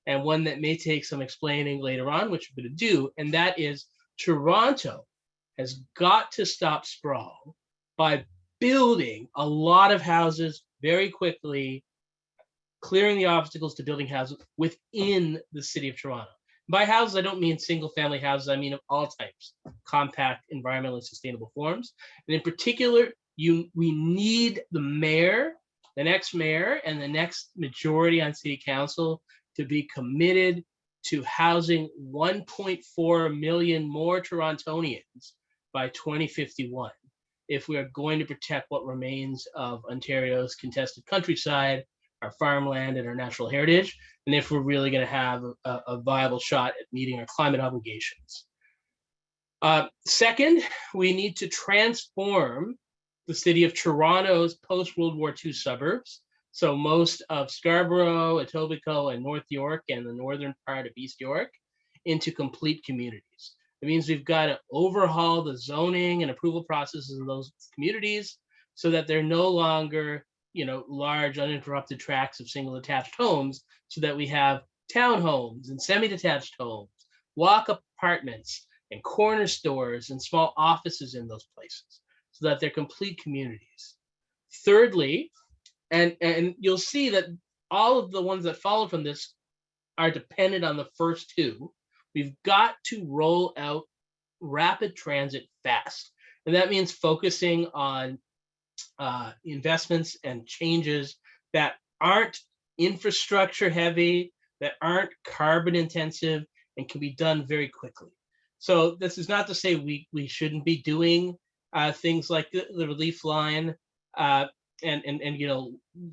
and one that may take some explaining later on, which we're going to do, and that is Toronto has got to stop sprawl by building a lot of houses very quickly, clearing the obstacles to building houses within the city of Toronto. By houses, I don't mean single family houses, I mean of all types, compact, environmentally sustainable forms. And in particular, we need the mayor, the next mayor, and the next majority on city council to be committed to housing 1.4 million more Torontonians by 2051 if we are going to protect what remains of Ontario's contested countryside, our farmland, and our natural heritage, and if we're really going to have a viable shot at meeting our climate obligations. Second, we need to transform the city of Toronto's post-World War II suburbs, so most of Scarborough, Etobicoke, and North York, and the northern part of East York, into complete communities. It means we've got to overhaul the zoning and approval processes of those communities so that they're no longer, large uninterrupted tracts of single attached homes, so that we have townhomes and semi-detached homes, walk-up apartments and corner stores and small offices in those places, so that they're complete communities. Thirdly, and you'll see that all of the ones that follow from this are dependent on the first two. We've got to roll out rapid transit fast. And that means focusing on investments and changes that aren't infrastructure heavy, that aren't carbon intensive, and can be done very quickly. So this is not to say we shouldn't be doing things like the relief line and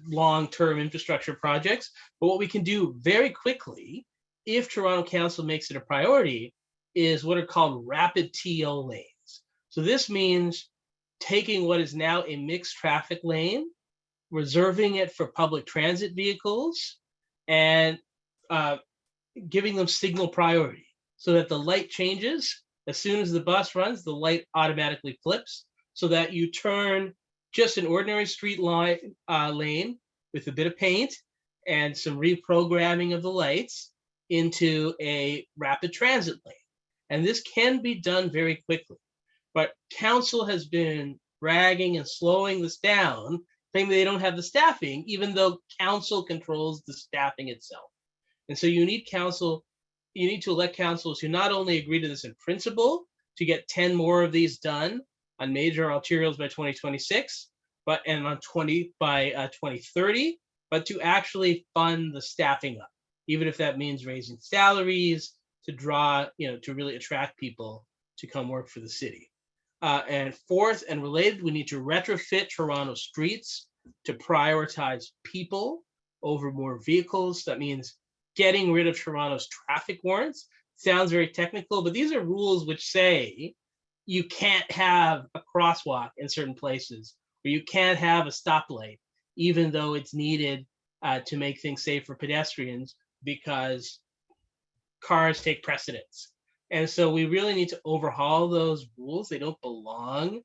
long-term infrastructure projects. But what we can do very quickly, if Toronto Council makes it a priority, is what are called rapid TO lanes. So this means taking what is now a mixed traffic lane, reserving it for public transit vehicles, and giving them signal priority so that the light changes. As soon as the bus runs, the light automatically flips so that you turn just an ordinary street lane with a bit of paint and some reprogramming of the lights into a rapid transit lane. And this can be done very quickly. But council has been dragging and slowing this down, saying they don't have the staffing, even though council controls the staffing itself. And so you need to elect councils who not only agree to this in principle to get 10 more of these done on major arterials by 2026, by 2030, but to actually fund the staffing up, even if that means raising salaries to draw, to really attract people to come work for the city. And fourth and related, we need to retrofit Toronto streets to prioritize people over more vehicles. That means getting rid of Toronto's traffic warrants. Sounds very technical, but these are rules which say you can't have a crosswalk in certain places, or you can't have a stoplight, even though it's needed to make things safe for pedestrians, because cars take precedence. And so we really need to overhaul those rules. They don't belong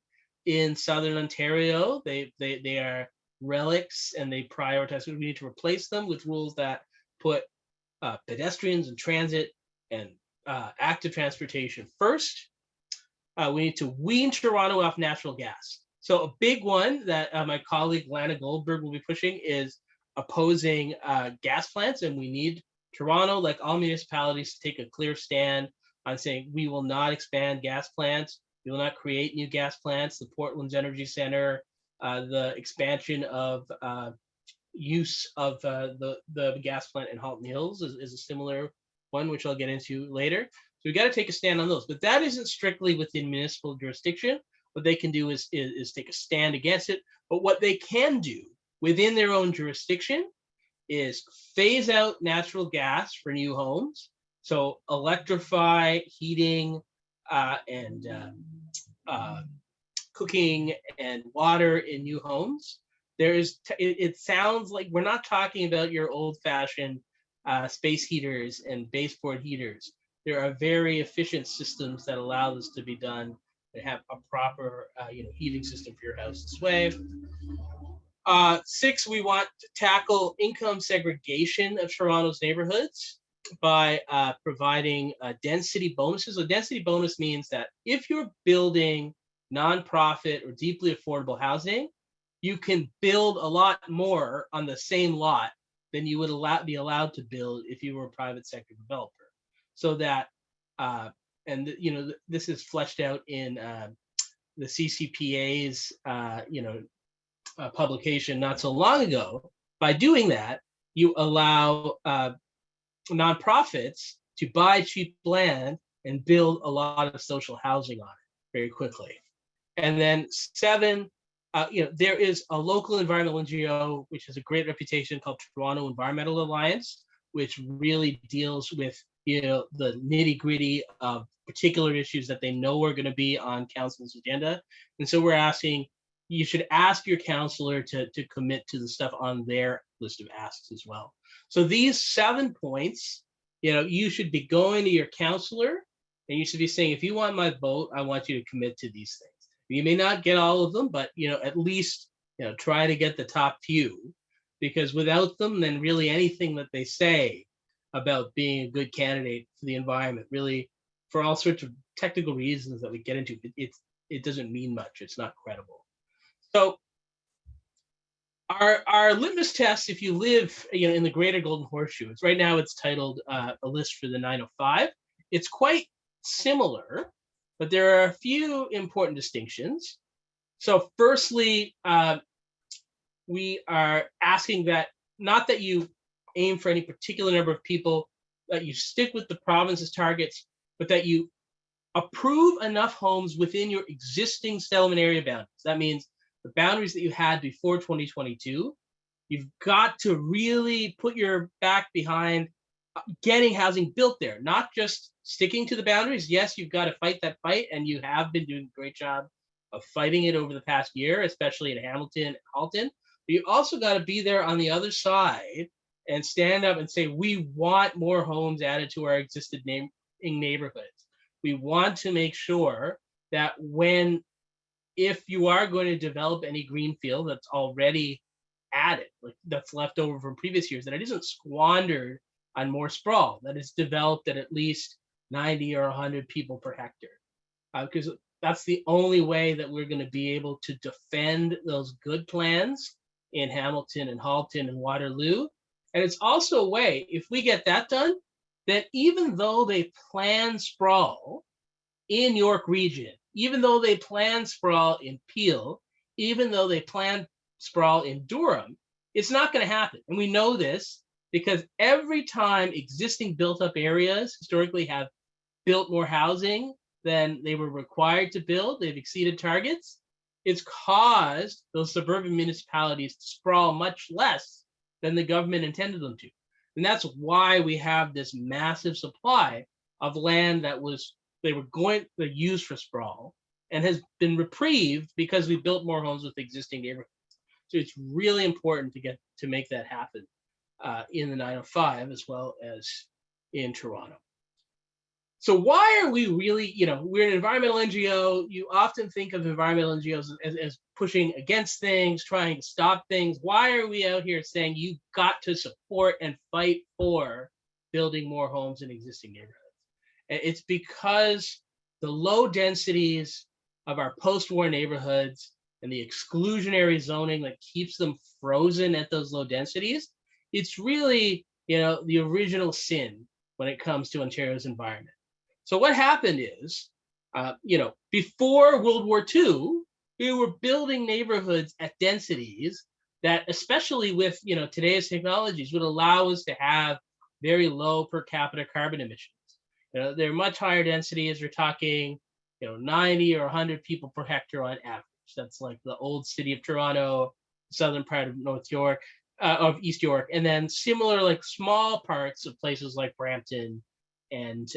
in Southern Ontario. They are relics and they prioritize. We need to replace them with rules that put pedestrians and transit and active transportation first. We need to wean Toronto off natural gas. So a big one that my colleague Lana Goldberg will be pushing is opposing gas plants, and we need Toronto, like all municipalities, to take a clear stand on saying we will not expand gas plants. We will not create new gas plants. The Portland's Energy Center, the expansion of use of the gas plant in Halton Hills is a similar one, which I'll get into later. So we got to take a stand on those, but that isn't strictly within municipal jurisdiction. What they can do is take a stand against it. But what they can do within their own jurisdiction is phase out natural gas for new homes. So electrify heating and cooking and water in new homes. It sounds like we're not talking about your old-fashioned space heaters and baseboard heaters. There are very efficient systems that allow this to be done. They have a proper heating system for your house this way. 6, we want to tackle income segregation of Toronto's neighborhoods by providing density bonuses. A density bonus means that if you're building nonprofit or deeply affordable housing, you can build a lot more on the same lot than you would be allowed to build if you were a private sector developer. So that, this is fleshed out in the CCPA's, publication not so long ago. By doing that, you allow nonprofits to buy cheap land and build a lot of social housing on it very quickly. And then 7, there is a local environmental NGO which has a great reputation called Toronto Environmental Alliance, which really deals with the nitty-gritty of particular issues that they know are going to be on council's agenda. And so we're asking, you should ask your councillor to commit to the stuff on their list of asks as well. So these 7 points, you should be going to your councillor and you should be saying, if you want my vote, I want you to commit to these things. You may not get all of them, but at least try to get the top few, because without them, then really anything that they say about being a good candidate for the environment, really, for all sorts of technical reasons that we get into, it doesn't mean much. It's not credible. So our litmus test, if you live in the greater Golden Horseshoe, right now it's titled a list for the 905. It's quite similar, but there are a few important distinctions. So firstly, we are asking that not that you aim for any particular number of people, that you stick with the province's targets, but that you approve enough homes within your existing settlement area boundaries. That means the boundaries that you had before 2022. You've got to really put your back behind getting housing built there, not just sticking to the boundaries. Yes, you've got to fight that fight, and you have been doing a great job of fighting it over the past year, especially in Hamilton and Halton. But you also got to be there on the other side and stand up and say, we want more homes added to our existing neighborhoods. We want to make sure that if you are going to develop any greenfield that's already added, like that's left over from previous years, that it isn't squandered on more sprawl, that is developed at least 90 or 100 people per hectare. Because that's the only way that we're going to be able to defend those good plans in Hamilton and Halton and Waterloo. And it's also a way, if we get that done, that even though they plan sprawl in York Region, even though they plan sprawl in Peel, even though they plan sprawl in Durham, it's not going to happen. And we know this because every time existing built up areas historically have built more housing than they were required to build, they've exceeded targets, it's caused those suburban municipalities to sprawl much less than the government intended them to. And that's why we have this massive supply of land that they were going to use for sprawl and has been reprieved because we built more homes with existing neighborhoods. So it's really important to make that happen in the 905 as well as in Toronto. So why are we really, we're an environmental NGO. You often think of environmental NGOs as pushing against things, trying to stop things. Why are we out here saying you've got to support and fight for building more homes in existing neighborhoods? It's because the low densities of our post-war neighborhoods and the exclusionary zoning that keeps them frozen at those low densities, it's really, the original sin when it comes to Ontario's environment. So what happened is, before World War II, we were building neighborhoods at densities that, especially with, today's technologies, would allow us to have very low per capita carbon emissions. They're much higher densities. We're talking, 90 or 100 people per hectare on average. That's like the old city of Toronto, southern part of of East York, and then similar like small parts of places like Brampton and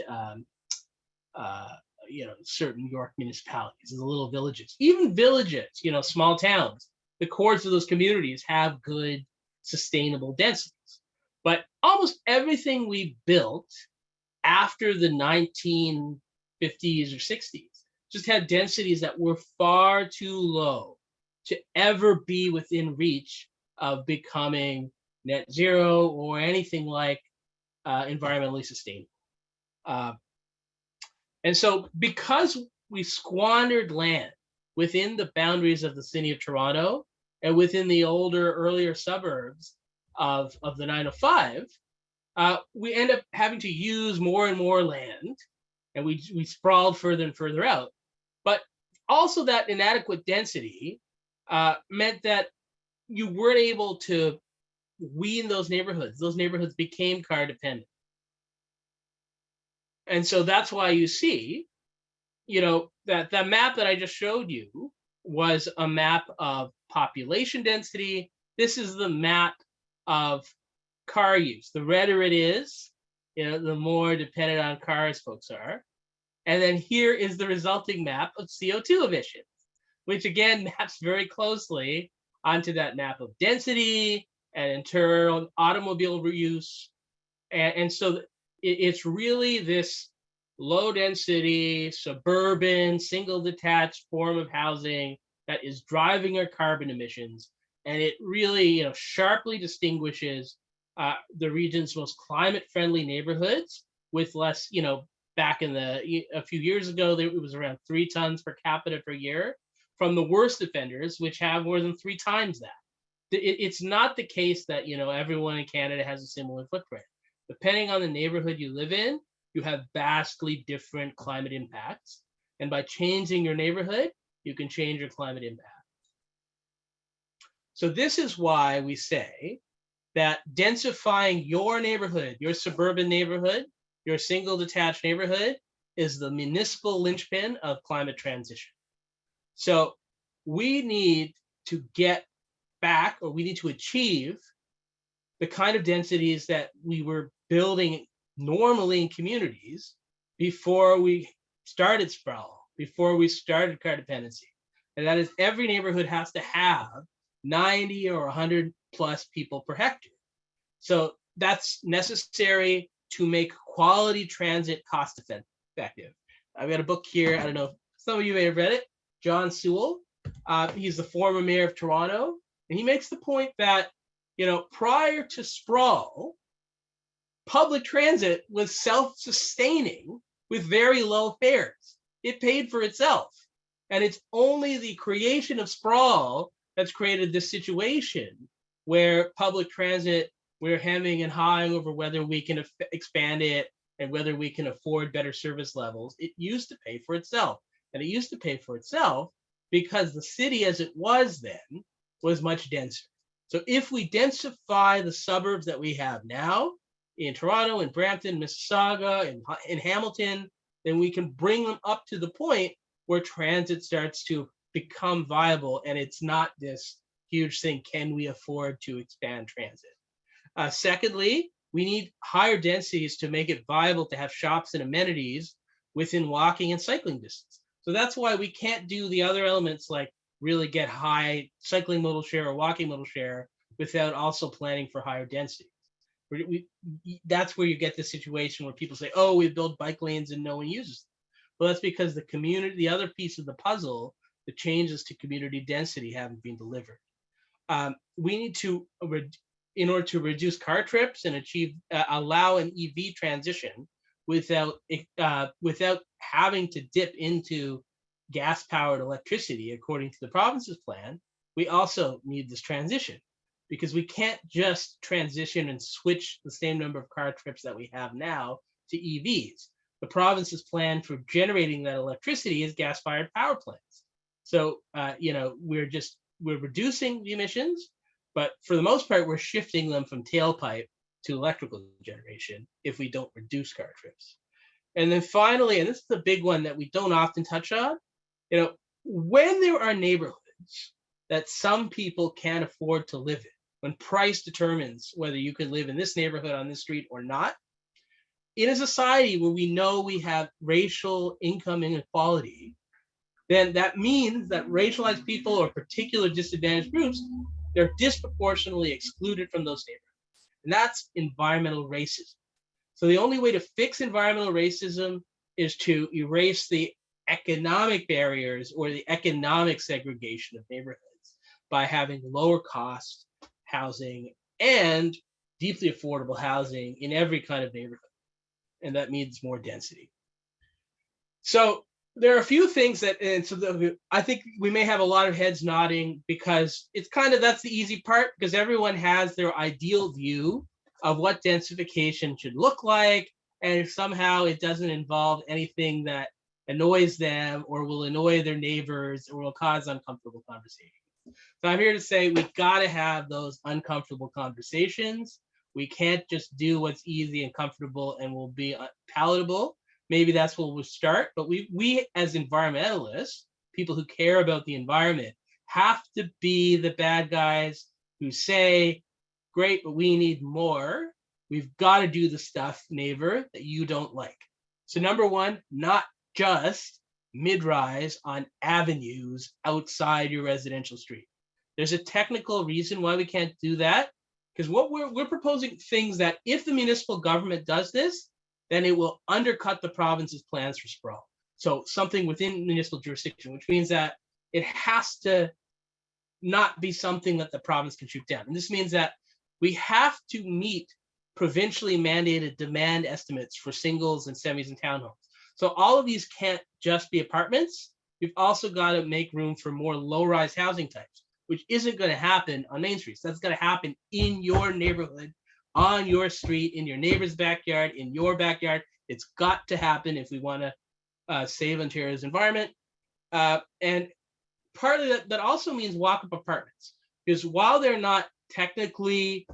certain York municipalities, the little villages, even villages, small towns. The cores of those communities have good sustainable densities. But almost everything we built after the 1950s or 60s just had densities that were far too low to ever be within reach of becoming net zero or anything like environmentally sustainable. And so because we squandered land within the boundaries of the city of Toronto and within the earlier suburbs of the 905, we end up having to use more and more land, and we sprawled further and further out. But also that inadequate density meant that you weren't able to wean those neighborhoods. Those neighborhoods became car dependent. And so that's why you see, that the map that I just showed you was a map of population density. This is the map of car use. The redder it is, the more dependent on cars folks are. And then here is the resulting map of CO2 emissions, which again maps very closely onto that map of density and internal automobile use. And so it's really this low density, suburban, single detached form of housing that is driving our carbon emissions. And it really, sharply distinguishes the region's most climate friendly neighborhoods with less, back in a few years ago, it was around 3 tons per capita per year, from the worst offenders, which have more than 3 times that. It's not the case that, everyone in Canada has a similar footprint. Depending on the neighborhood you live in, you have vastly different climate impacts. And by changing your neighborhood, you can change your climate impact. So this is why we say that densifying your neighborhood, your suburban neighborhood, your single detached neighborhood, is the municipal linchpin of climate transition. So we need to get back, or we need to achieve the kind of densities that we were building normally in communities before we started sprawl, before we started car dependency. And that is, every neighborhood has to have 90 or 100 plus people per hectare. So that's necessary to make quality transit cost effective. I've got a book here. I don't know if some of you may have read it. John Sewell. He's the former mayor of Toronto, and he makes the point that, prior to sprawl, public transit was self-sustaining with very low fares. It paid for itself. And it's only the creation of sprawl that's created this situation where public transit, we're hemming and hawing over whether we can expand it and whether we can afford better service levels. It used to pay for itself. And it used to pay for itself because the city as it was then was much denser. So if we densify the suburbs that we have now in Toronto, in Brampton, Mississauga, in Hamilton, then we can bring them up to the point where transit starts to become viable, and it's not this huge thing, can we afford to expand transit? Secondly, we need higher densities to make it viable to have shops and amenities within walking and cycling distance. So that's why we can't do the other elements like really get high cycling modal share or walking modal share without also planning for higher density. That's where you get the situation where people say, oh, we build bike lanes and no one uses them. Well, that's because the community, the other piece of the puzzle, the changes to community density haven't been delivered. We need to, in order to reduce car trips and allow an EV transition without having to dip into gas-powered electricity, according to the province's plan, we also need this transition, because we can't just transition and switch the same number of car trips that we have now to EVs. The province's plan for generating that electricity is gas-fired power plants. So, we're reducing the emissions, but for the most part, we're shifting them from tailpipe to electrical generation if we don't reduce car trips. And then finally, and this is the big one that we don't often touch on, when there are neighborhoods that some people can't afford to live in, when price determines whether you can live in this neighborhood on this street or not, in a society where we know we have racial income inequality, then that means that racialized people or particular disadvantaged groups, they're disproportionately excluded from those neighborhoods. And that's environmental racism. So the only way to fix environmental racism is to erase the economic barriers or the economic segregation of neighborhoods by having lower cost housing and deeply affordable housing in every kind of neighborhood. And that means more density. So there are a few things that, and so I think we may have a lot of heads nodding, because it's that's the easy part, because everyone has their ideal view of what densification should look like, and if somehow it doesn't involve anything that annoys them or will annoy their neighbors or will cause uncomfortable conversations. So I'm here to say we got to have those uncomfortable conversations. We can't just do what's easy and comfortable and will be palatable. Maybe that's where we'll start, but we as environmentalists, people who care about the environment, have to be the bad guys who say, great, but we need more. We've got to do the stuff, neighbor, that you don't like. So number one, not just mid-rise on avenues outside your residential street. There's a technical reason why we can't do that, because what we're proposing things that if the municipal government does this, then it will undercut the province's plans for sprawl. So something within municipal jurisdiction, which means that it has to not be something that the province can shoot down. And this means that we have to meet provincially mandated demand estimates for singles and semis and townhomes. So all of these can't just be apartments. We've also got to make room for more low-rise housing types, which isn't going to happen on main streets. That's going to happen in your neighborhood, on your street, in your neighbor's backyard, in your backyard. It's got to happen if we want to save Ontario's environment. And partly that also means walk-up apartments, because while they're not technically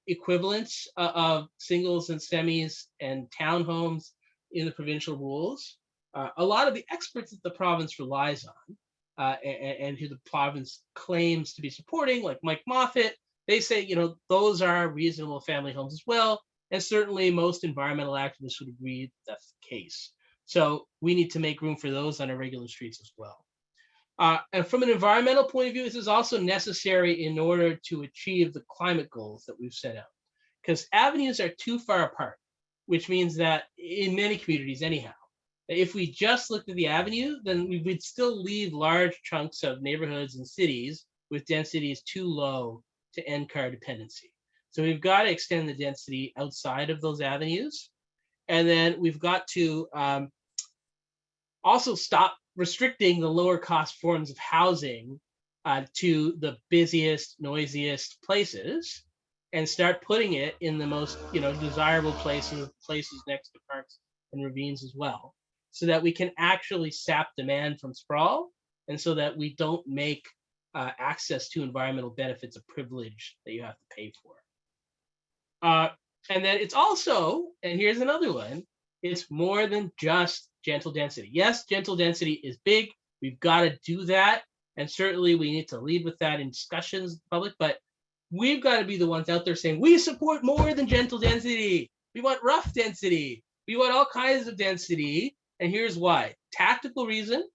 equivalents of singles and semis and townhomes, in the provincial rules, a lot of the experts that the province relies on and who the province claims to be supporting, like Mike Moffat, they say, those are reasonable family homes as well. And certainly most environmental activists would agree that's the case. So we need to make room for those on our regular streets as well. And from an environmental point of view, this is also necessary in order to achieve the climate goals that we've set out. Because avenues are too far apart, which means that in many communities anyhow, if we just looked at the avenue, then we'd still leave large chunks of neighborhoods and cities with densities too low to end car dependency. So we've got to extend the density outside of those avenues. And then we've got to also stop restricting the lower cost forms of housing to the busiest, noisiest places, and start putting it in the most desirable places next to parks and ravines as well, so that we can actually sap demand from sprawl, and so that we don't make access to environmental benefits a privilege that you have to pay for. And then it's also, and here's another one, it's more than just gentle density. Yes, gentle density is big. We've got to do that. And certainly we need to lead with that in discussions in public, but we've got to be the ones out there saying, we support more than gentle density. We want rough density. We want all kinds of density. And here's why. Tactical reason,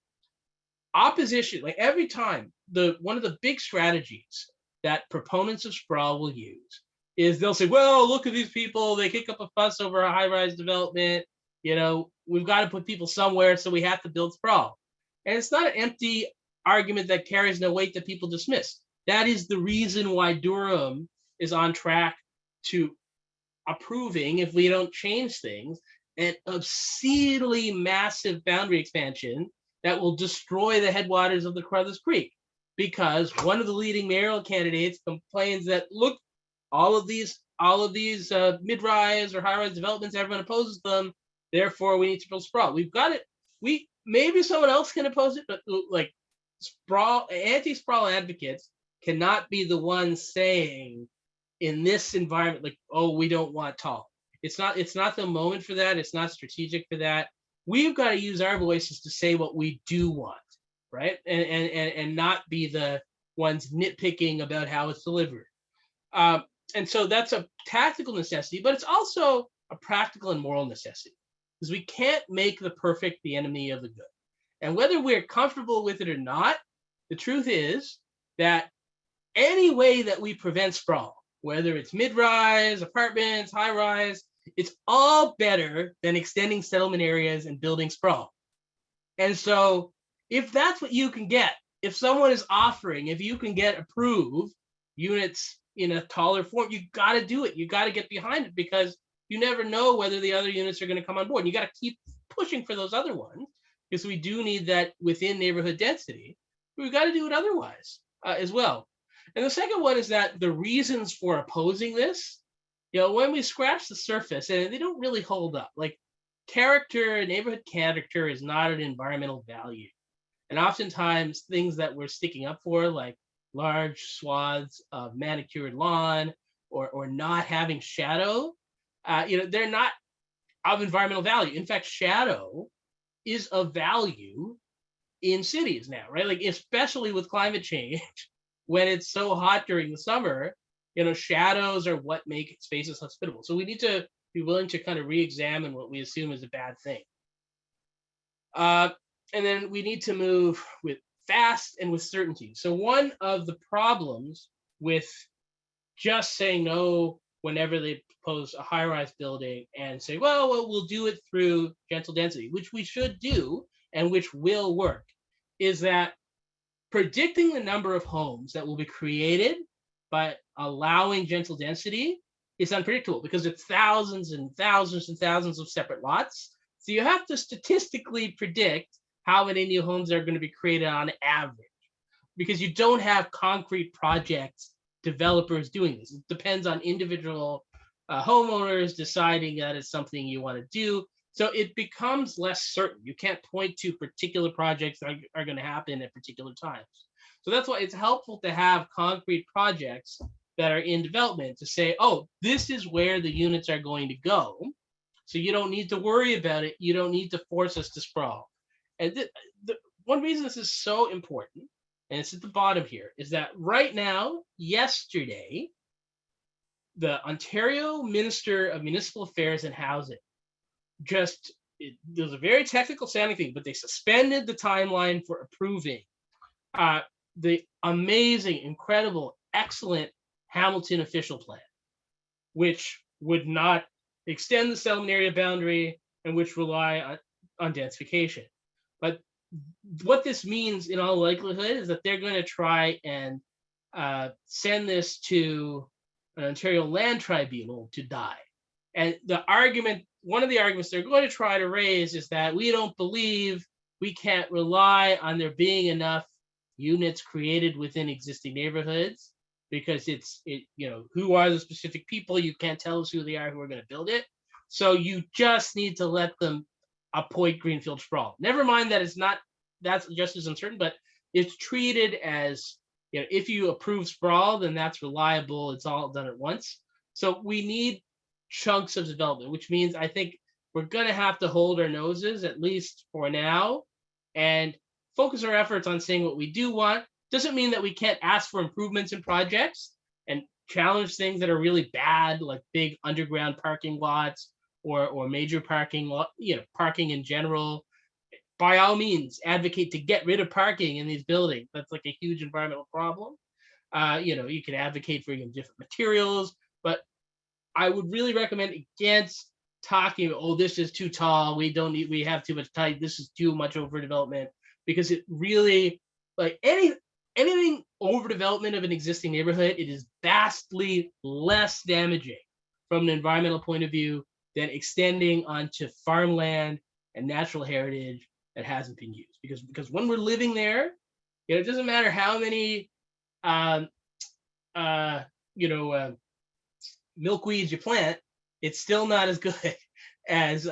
opposition, like every time, one of the big strategies that proponents of sprawl will use is they'll say, well, look at these people, they kick up a fuss over a high-rise development. We've got to put people somewhere, so we have to build sprawl. And it's not an empty argument that carries no weight that people dismiss. That is the reason why Durham is on track to approving, if we don't change things, an obscenely massive boundary expansion that will destroy the headwaters of the Carruthers Creek. Because one of the leading mayoral candidates complains that, look, all of these mid-rise or high-rise developments, everyone opposes them. Therefore, we need to build sprawl. We've got it. Maybe someone else can oppose it, but like sprawl, anti-sprawl advocates cannot be the ones saying in this environment, like, oh, we don't want tall. It's not the moment for that. It's not strategic for that. We've got to use our voices to say what we do want, right? And not be the ones nitpicking about how it's delivered. And so that's a tactical necessity, but it's also a practical and moral necessity, because we can't make the perfect the enemy of the good. And whether we're comfortable with it or not, the truth is that any way that we prevent sprawl, whether it's mid-rise, apartments, high-rise, it's all better than extending settlement areas and building sprawl. And so if that's what you can get, if someone is offering, if you can get approved units in a taller form, you got to do it. You got to get behind it, because you never know whether the other units are going to come on board. And you got to keep pushing for those other ones, because we do need that within neighborhood density. But we've got to do it otherwise as well. And the second one is that the reasons for opposing this, when we scratch the surface, and they don't really hold up. Like neighborhood character is not an environmental value. And oftentimes things that we're sticking up for, like large swaths of manicured lawn or not having shadow, they're not of environmental value. In fact, shadow is of value in cities now, right? Like, especially with climate change, when it's so hot during the summer, shadows are what make spaces hospitable. So we need to be willing to kind of re-examine what we assume is a bad thing. And then we need to move with fast and with certainty. So one of the problems with just saying no whenever they propose a high-rise building and say, well, we'll do it through gentle density, which we should do and which will work, is that predicting the number of homes that will be created by allowing gentle density is unpredictable, because it's thousands and thousands and thousands of separate lots. So you have to statistically predict how many new homes are going to be created on average, because you don't have concrete projects developers doing this. It depends on individual homeowners deciding that it's something you want to do. So it becomes less certain. You can't point to particular projects that are going to happen at particular times. So that's why it's helpful to have concrete projects that are in development to say, oh, this is where the units are going to go, So you don't need to worry about it. You don't need to force us to sprawl. And the one reason this is so important, and it's at the bottom here, is that right now, yesterday, the Ontario Minister of Municipal Affairs and Housing there was a very technical sounding thing, but they suspended the timeline for approving the amazing, incredible, excellent Hamilton official plan, which would not extend the settlement area boundary and which rely on densification. But what this means in all likelihood is that they're going to try and send this to an Ontario Land Tribunal to die. And one of the arguments they're going to try to raise is that we don't believe we can't rely on there being enough units created within existing neighborhoods, because who are the specific people? You can't tell us who they are who are going to build it. So you just need to let them appoint greenfield sprawl. Never mind that that's just as uncertain, but it's treated as, if you approve sprawl, then that's reliable. It's all done at once. So we need chunks of development, which means I think we're going to have to hold our noses, at least for now, and focus our efforts on saying what we do want. Doesn't mean that we can't ask for improvements in projects and challenge things that are really bad, like big underground parking lots or major parking parking in general. By all means, advocate to get rid of parking in these buildings. That's like a huge environmental problem. You can advocate for different materials, but I would really recommend against talking, oh, this is too tall, we have too much height, this is too much overdevelopment, because it really, like anything overdevelopment of an existing neighborhood, it is vastly less damaging from an environmental point of view than extending onto farmland and natural heritage that hasn't been used. Because when we're living there, it doesn't matter how many milkweeds you plant, it's still not as good as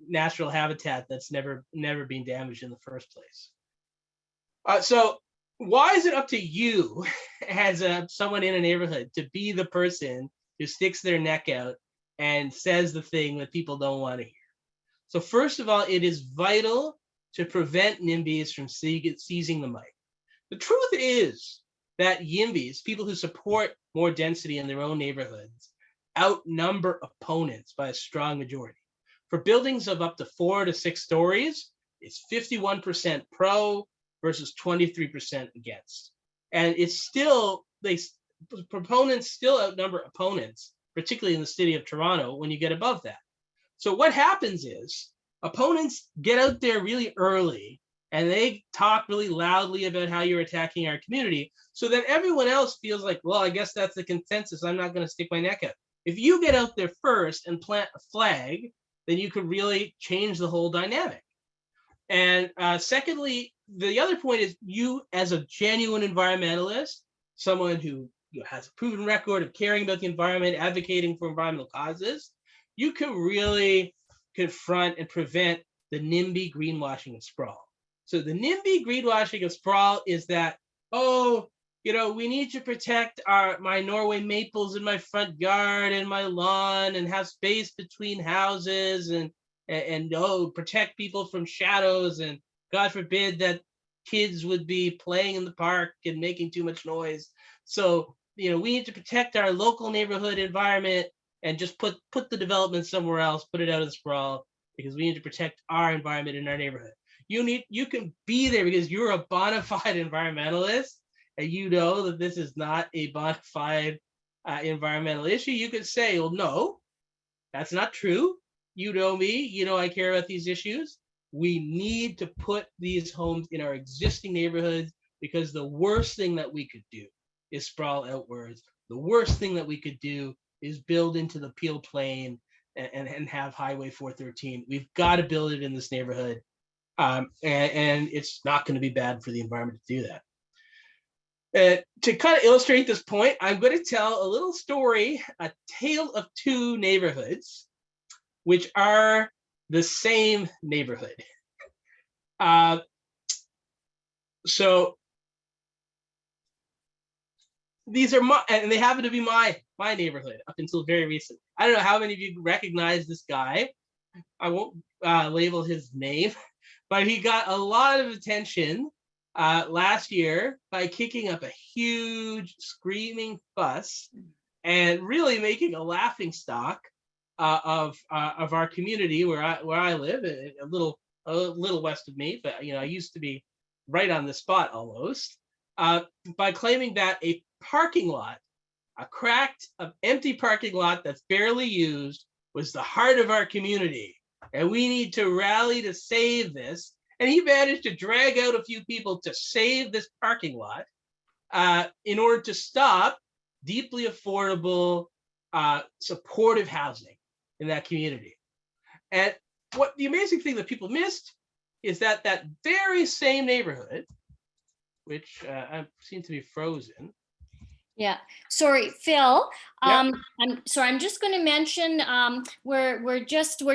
natural habitat that's never been damaged in the first place. So why is it up to you as someone in a neighborhood to be the person who sticks their neck out and says the thing that people don't want to hear? So first of all, it is vital to prevent NIMBYs from seizing the mic. The truth is that YIMBYs, people who support more density in their own neighborhoods, outnumber opponents by a strong majority. For buildings of up to 4 to 6 stories, it's 51% pro versus 23% against. And it's still, proponents still outnumber opponents, particularly in the city of Toronto, when you get above that. So what happens is opponents get out there really early and they talk really loudly about how you're attacking our community. So then everyone else feels like, well, I guess that's the consensus. I'm not going to stick my neck out. If you get out there first and plant a flag, then you could really change the whole dynamic. And secondly, the other point is, you as a genuine environmentalist, someone who has a proven record of caring about the environment, advocating for environmental causes, you can really confront and prevent the NIMBY greenwashing of sprawl. So the NIMBY greenwashing of sprawl is that, we need to protect my Norway maples in my front yard and my lawn and have space between houses and protect people from shadows, and God forbid that kids would be playing in the park and making too much noise. So, we need to protect our local neighborhood environment and just put the development somewhere else, put it out of the sprawl, because we need to protect our environment in our neighborhood. You can be there because you're a bona fide environmentalist and you know that this is not a bona fide environmental issue. You could say, well, no, that's not true. You know me, I care about these issues. We need to put these homes in our existing neighborhoods, because the worst thing that we could do is sprawl outwards. The worst thing that we could do is build into the Peel Plain and have Highway 413. We've got to build it in this neighborhood. And it's not going to be bad for the environment to do that. To kind of illustrate this point, I'm going to tell a little story, a tale of two neighborhoods, which are the same neighborhood. So these are and they happen to be my neighborhood up until very recent. I don't know how many of you recognize this guy. I won't label his name, but he got a lot of attention last year by kicking up a huge screaming fuss and really making a laughing stock of our community where I live, a little west of me, but I used to be right on the spot almost, by claiming that a parking lot, a cracked, empty parking lot that's barely used, was the heart of our community, and we need to rally to save this. And he managed to drag out a few people to save this parking lot in order to stop deeply affordable, supportive housing in that community. And what the amazing thing that people missed is that that very same neighborhood, which I seem to be frozen. Yeah, sorry, Phil. Yeah. I'm sorry. I'm just going to mention we're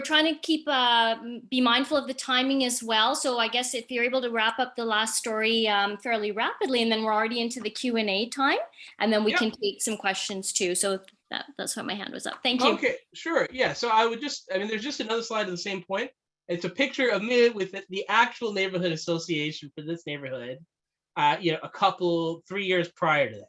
trying to keep be mindful of the timing as well. So I guess if you're able to wrap up the last story fairly rapidly, and then we're already into the Q&A time, and then we Yep. can take some questions too. So that's why my hand was up. Thank you. Okay, sure. Yeah. So I would there's just another slide to the same point. It's a picture of me with the actual neighborhood association for this neighborhood, a couple, 3 years prior to that,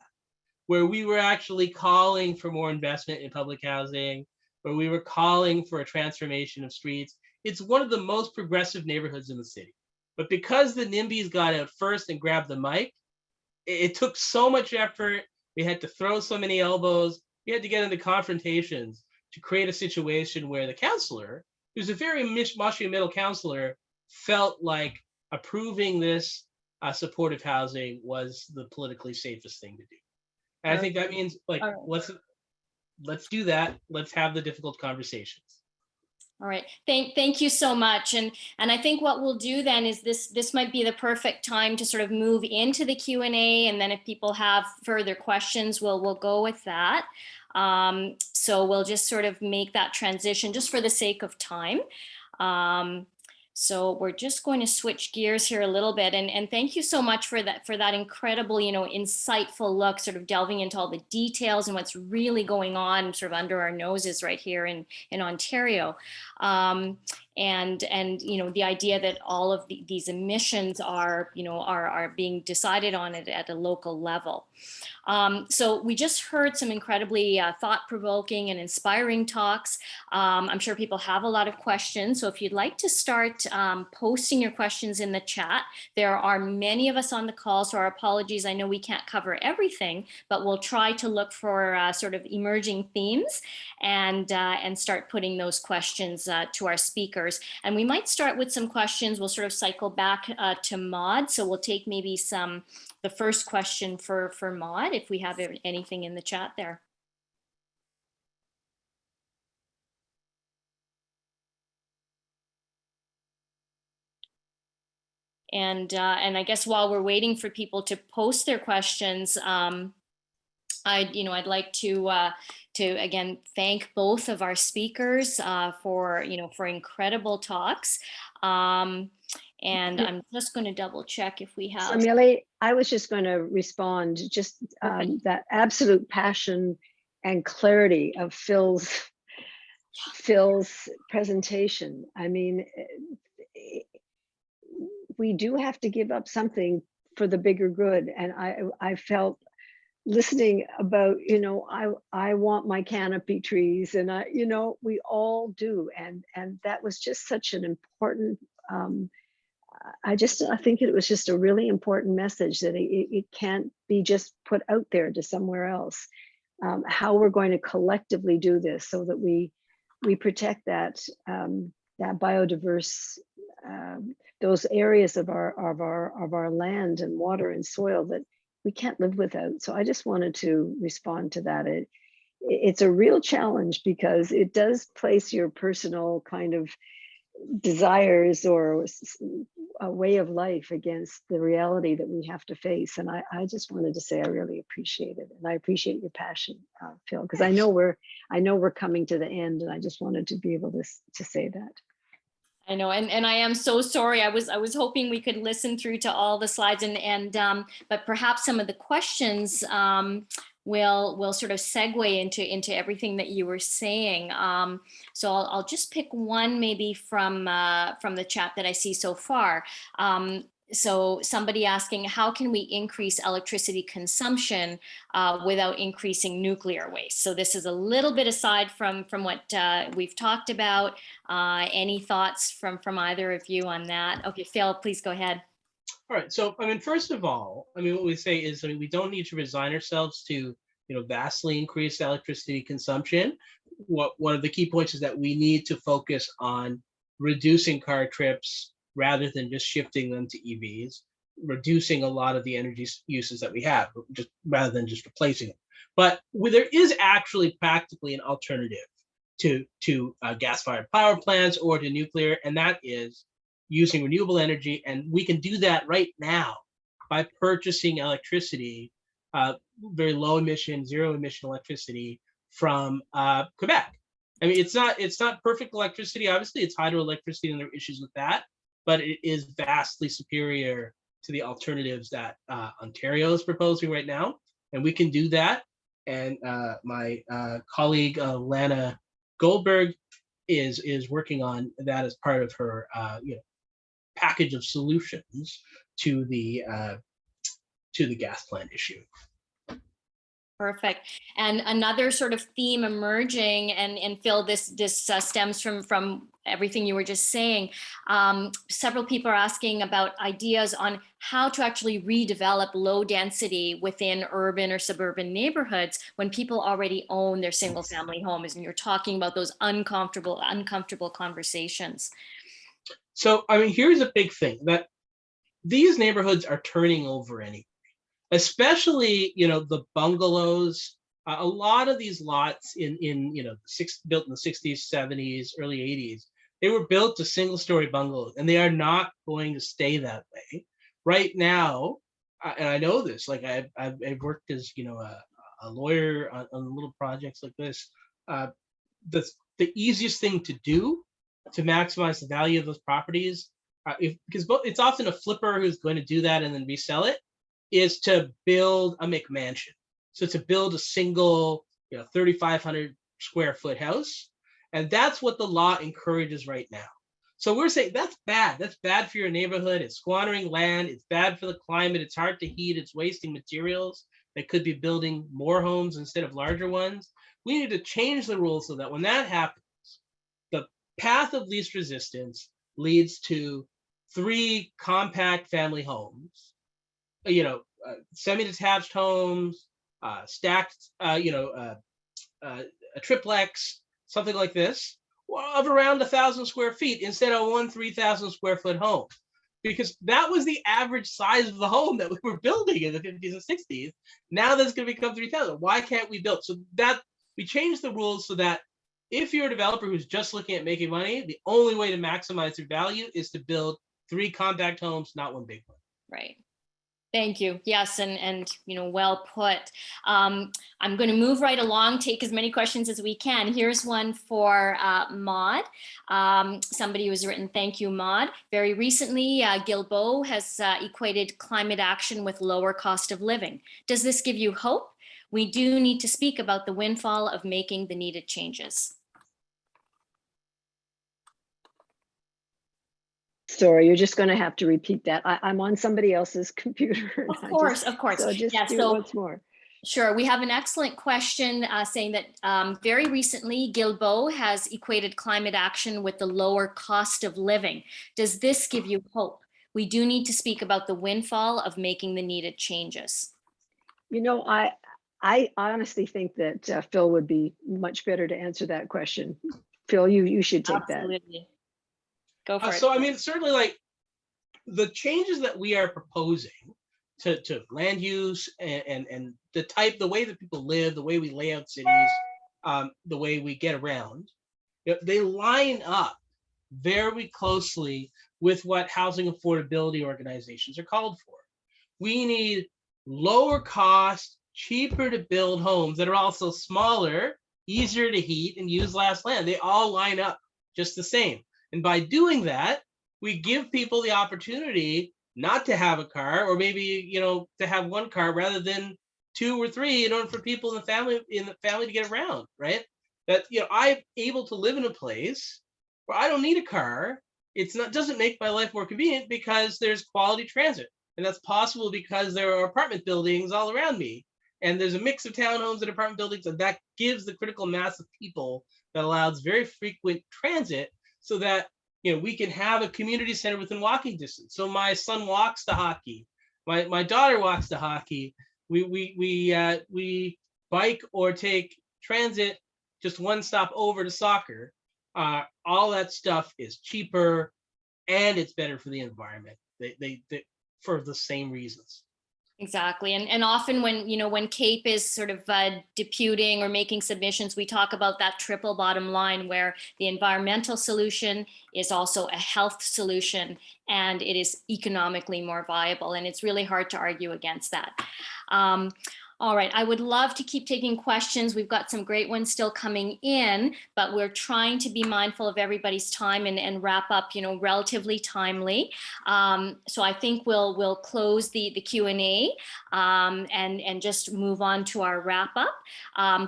where we were actually calling for more investment in public housing, where we were calling for a transformation of streets. It's one of the most progressive neighborhoods in the city. But because the NIMBYs got out first and grabbed the mic, it took so much effort. We had to throw so many elbows. We had to get into confrontations to create a situation where the councillor, who's a very mishmashy middle councillor, felt like approving this supportive housing was the politically safest thing to do. And I think that means let's do that. Let's have the difficult conversations. All right. Thank you so much. And I think what we'll do then is this might be the perfect time to sort of move into the Q&A, and then if people have further questions, we'll go with that. So we'll just sort of make that transition just for the sake of time. So we're just going to switch gears here a little bit, and thank you so much for that incredible, insightful look, sort of delving into all the details and what's really going on sort of under our noses right here in Ontario. And the idea that all of these emissions are being decided on at a local level. So we just heard some incredibly thought-provoking and inspiring talks. I'm sure people have a lot of questions. So if you'd like to start posting your questions in the chat, there are many of us on the call, so our apologies. I know we can't cover everything, but we'll try to look for sort of emerging themes and start putting those questions to our speakers. And we might start with some questions. We'll sort of cycle back to Maud. So we'll take maybe the first question for Maud, if we have anything in the chat there. And I guess while we're waiting for people to post their questions, I'd like to again thank both of our speakers for incredible talks. And I'm just going to double check if we have. So Millie, I was just going to respond, just that absolute passion and clarity of Phil's presentation. I mean, we do have to give up something for the bigger good. And I felt listening about, I want my canopy trees, and we all do. And that was just such an important, I think it was just a really important message that it can't be just put out there to somewhere else. How we're going to collectively do this so that we protect that biodiverse, those areas of our land and water and soil that we can't live without. So I just wanted to respond to that. It's a real challenge because it does place your personal kind of desires or a way of life against the reality that we have to face. And I just wanted to say I really appreciate it, and I appreciate your passion, Phil, because I know we're coming to the end, and I just wanted to be able to say that. I know, and I am so sorry. I was hoping we could listen through to all the slides, but perhaps some of the questions will sort of segue into everything that you were saying. So I'll just pick one maybe from the chat that I see so far. So somebody asking, how can we increase electricity consumption without increasing nuclear waste? So this is a little bit aside from what we've talked about. Any thoughts from either of you on that? Okay, Phil, please go ahead. All right. So, I mean, first of all, I mean, what we say is, I mean, we don't need to resign ourselves to, vastly increase electricity consumption. One of the key points is that we need to focus on reducing car trips rather than just shifting them to EVs, reducing a lot of the energy uses that we have, just rather than just replacing them. But there is actually practically an alternative to gas-fired power plants or to nuclear, and that is using renewable energy. And we can do that right now by purchasing electricity, very low emission, zero emission electricity from Quebec. I mean, it's not perfect electricity. Obviously, it's hydroelectricity, and there are issues with that, but it is vastly superior to the alternatives that Ontario is proposing right now, and we can do that. And my colleague Lana Goldberg is working on that as part of her package of solutions to the gas plant issue. Perfect. And another sort of theme emerging, and Phil, this stems from everything you were just saying. Several people are asking about ideas on how to actually redevelop low density within urban or suburban neighborhoods when people already own their single family homes, and you're talking about those uncomfortable conversations. So, I mean, here's a big thing, that these neighborhoods are turning over anyway, especially, the bungalows. A lot of these lots built in the 60s, 70s, early 80s, they were built to single-story bungalows, and they are not going to stay that way. Right now, and I know this, like I've worked as, a lawyer on little projects like this. The easiest thing to do to maximize the value of those properties, because it's often a flipper who's going to do that and then resell it, is to build a McMansion. So to build a single, 3,500 square foot house. And that's what the law encourages right now. So we're saying that's bad. That's bad for your neighborhood. It's squandering land. It's bad for the climate. It's hard to heat. It's wasting materials. They could be building more homes instead of larger ones. We need to change the rules so that when that happens, the path of least resistance leads to 3 compact family homes, semi-detached homes, stacked, a triplex, something like this, of around 1,000 square feet instead of one 3,000 square foot home. Because that was the average size of the home that we were building in the 50s and 60s. Now that's going to become 3,000. Why can't we build? So that we changed the rules so that if you're a developer who's just looking at making money, the only way to maximize their value is to build 3 compact homes, not one big one. Right. Thank you. Yes, and well put. I'm going to move right along, take as many questions as we can. Here's one for Maud. Somebody who's written, thank you, Maud. Very recently, Guilbeault has equated climate action with lower cost of living. Does this give you hope? We do need to speak about the windfall of making the needed changes. Sorry, you're just going to have to repeat that. I'm on somebody else's computer. Of course. So just do it once more. Sure. We have an excellent question saying that very recently, Guilbeault has equated climate action with the lower cost of living. Does this give you hope? We do need to speak about the windfall of making the needed changes. I honestly think that Phil would be much better to answer that question. Phil, you should take Absolutely. Go for it. So, I mean, certainly, like, the changes that we are proposing to land use and the way that people live, the way we lay out cities, the way we get around, they line up very closely with what housing affordability organizations are called for. We need lower cost, cheaper to build homes that are also smaller, easier to heat, and use less land. They all line up just the same. And by doing that, we give people the opportunity not to have a car, or maybe, to have one car rather than 2 or 3 in order for people in the family to get around, right? That, I'm able to live in a place where I don't need a car. Doesn't make my life more convenient because there's quality transit. And that's possible because there are apartment buildings all around me. And there's a mix of townhomes and apartment buildings, and that gives the critical mass of people that allows very frequent transit so that we can have a community center within walking distance. So my son walks to hockey. My daughter walks to hockey. We bike or take transit just one stop over to soccer. All that stuff is cheaper and it's better for the environment. They for the same reasons. Exactly. And often when CAPE is sort of deputing or making submissions, we talk about that triple bottom line where the environmental solution is also a health solution and it is economically more viable. And it's really hard to argue against that. All right, I would love to keep taking questions. We've got some great ones still coming in, but we're trying to be mindful of everybody's time and wrap up, relatively timely. So I think we'll close the Q&A and just move on to our wrap up.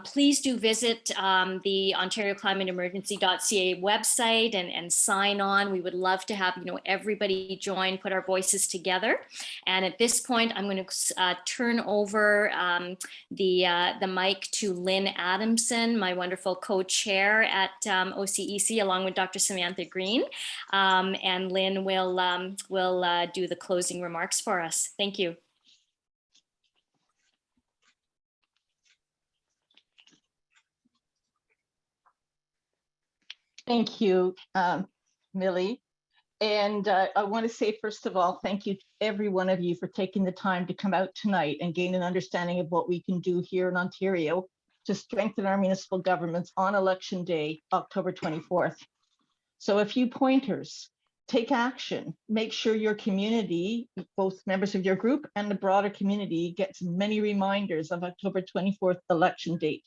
Please do visit the ontarioclimateemergency.ca website and sign on. We would love to have everybody join, put our voices together. And at this point, I'm going to turn over the mic to Lynn Adamson, my wonderful co-chair at OCEC, along with Dr. Samantha Green. And Lynn will do the closing remarks for us. Thank you. Thank you, Millie. And I want to say, first of all, thank you to every one of you for taking the time to come out tonight and gain an understanding of what we can do here in Ontario to strengthen our municipal governments on Election Day, October 24th. So a few pointers. Take action. Make sure your community, both members of your group and the broader community, gets many reminders of October 24th election date.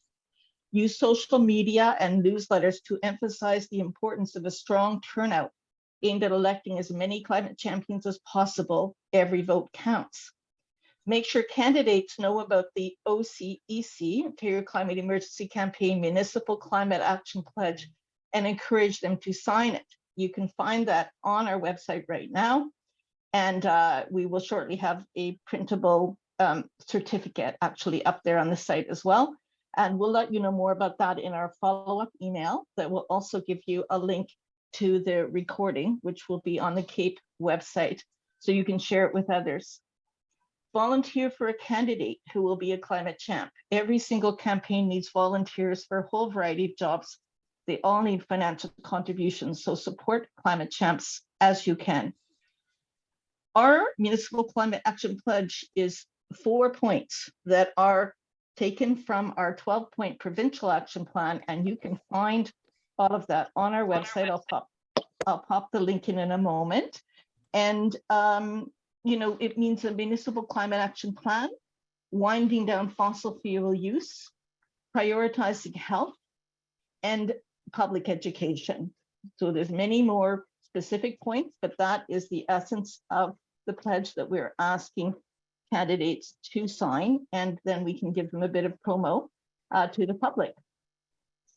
Use social media and newsletters to emphasize the importance of a strong turnout aimed at electing as many climate champions as possible. Every vote counts. Make sure candidates know about the OCEC, Ontario Climate Emergency Campaign Municipal Climate Action Pledge, and encourage them to sign it. You can find that on our website right now, and we will shortly have a printable certificate actually up there on the site as well. And we'll let you know more about that in our follow-up email that will also give you a link to the recording, which will be on the CAPE website, so you can share it with others. Volunteer for a candidate who will be a climate champ. Every single campaign needs volunteers for a whole variety of jobs. They all need financial contributions, so support climate champs as you can. Our Municipal Climate Action Pledge is 4 points that are taken from our 12-point provincial action plan, and you can find all of that on our website. I'll pop the link in a moment. And it means a municipal climate action plan, winding down fossil fuel use, prioritizing health, and public education. So there's many more specific points, but that is the essence of the pledge that we're asking candidates to sign, and then we can give them a bit of promo to the public.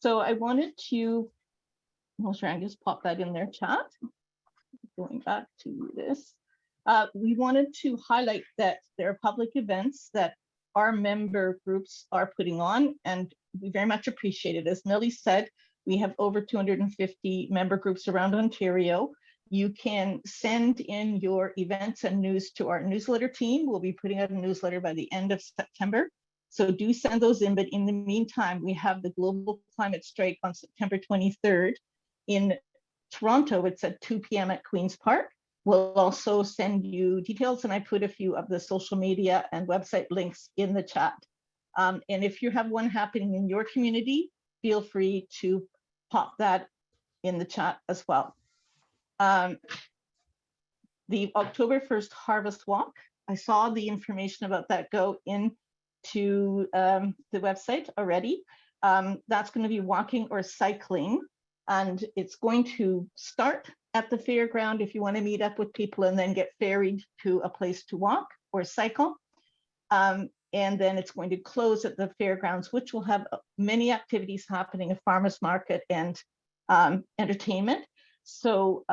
So I wanted to, I'll try and just pop that in their chat. Going back to this, we wanted to highlight that there are public events that our member groups are putting on, and we very much appreciate it. As Millie said, we have over 250 member groups around Ontario. You can send in your events and news to our newsletter team. We'll be putting out a newsletter by the end of September. So do send those in, but in the meantime, we have the Global Climate Strike on September 23rd. In Toronto, it's at 2 p.m. at Queen's Park. We'll also send you details, and I put a few of the social media and website links in the chat. And if you have one happening in your community, feel free to pop that in the chat as well. The October 1st Harvest Walk, I saw the information about that go into the website already. That's going to be walking or cycling, and it's going to start at the fairground if you want to meet up with people and then get ferried to a place to walk or cycle. and then it's going to close at the fairgrounds, which will have many activities happening, a farmer's market and entertainment. So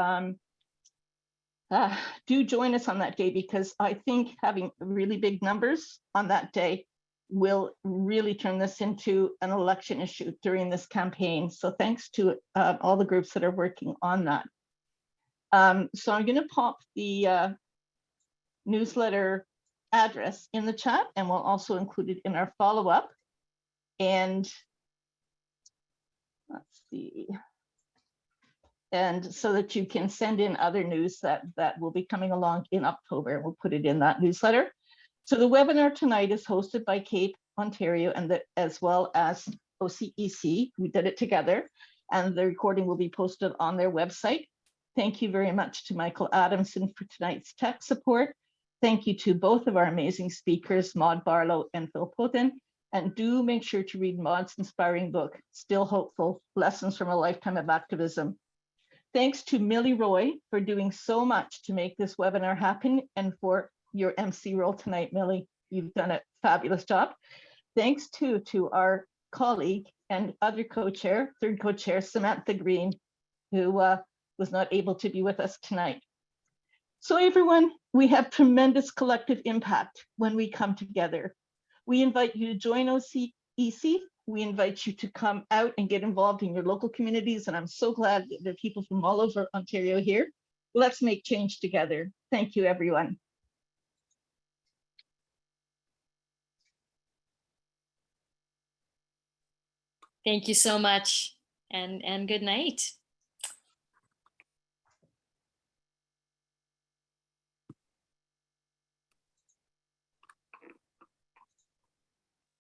do join us on that day, because I think having really big numbers on that day will really turn this into an election issue during this campaign. So thanks to all the groups that are working on that. So I'm going to pop the newsletter address in the chat, and we'll also include it in our follow-up. And let's see. And so that you can send in other news that will be coming along in October. We'll put it in that newsletter. So the webinar tonight is hosted by Cape, Ontario, and as well as OCEC. We did it together, and the recording will be posted on their website. Thank you very much to Michael Adamson for tonight's tech support. Thank you to both of our amazing speakers, Maud Barlow and Phil Poten. And do make sure to read Maud's inspiring book, Still Hopeful, Lessons from a Lifetime of Activism. Thanks to Millie Roy for doing so much to make this webinar happen, and for your MC role tonight, Millie. You've done a fabulous job. Thanks to our colleague and other co-chair, third co-chair, Samantha Green, who was not able to be with us tonight. So everyone, we have tremendous collective impact when we come together. We invite you to join OCEC. We invite you to come out and get involved in your local communities. And I'm so glad that there are people from all over Ontario here. Let's make change together. Thank you, everyone. Thank you so much, and good night.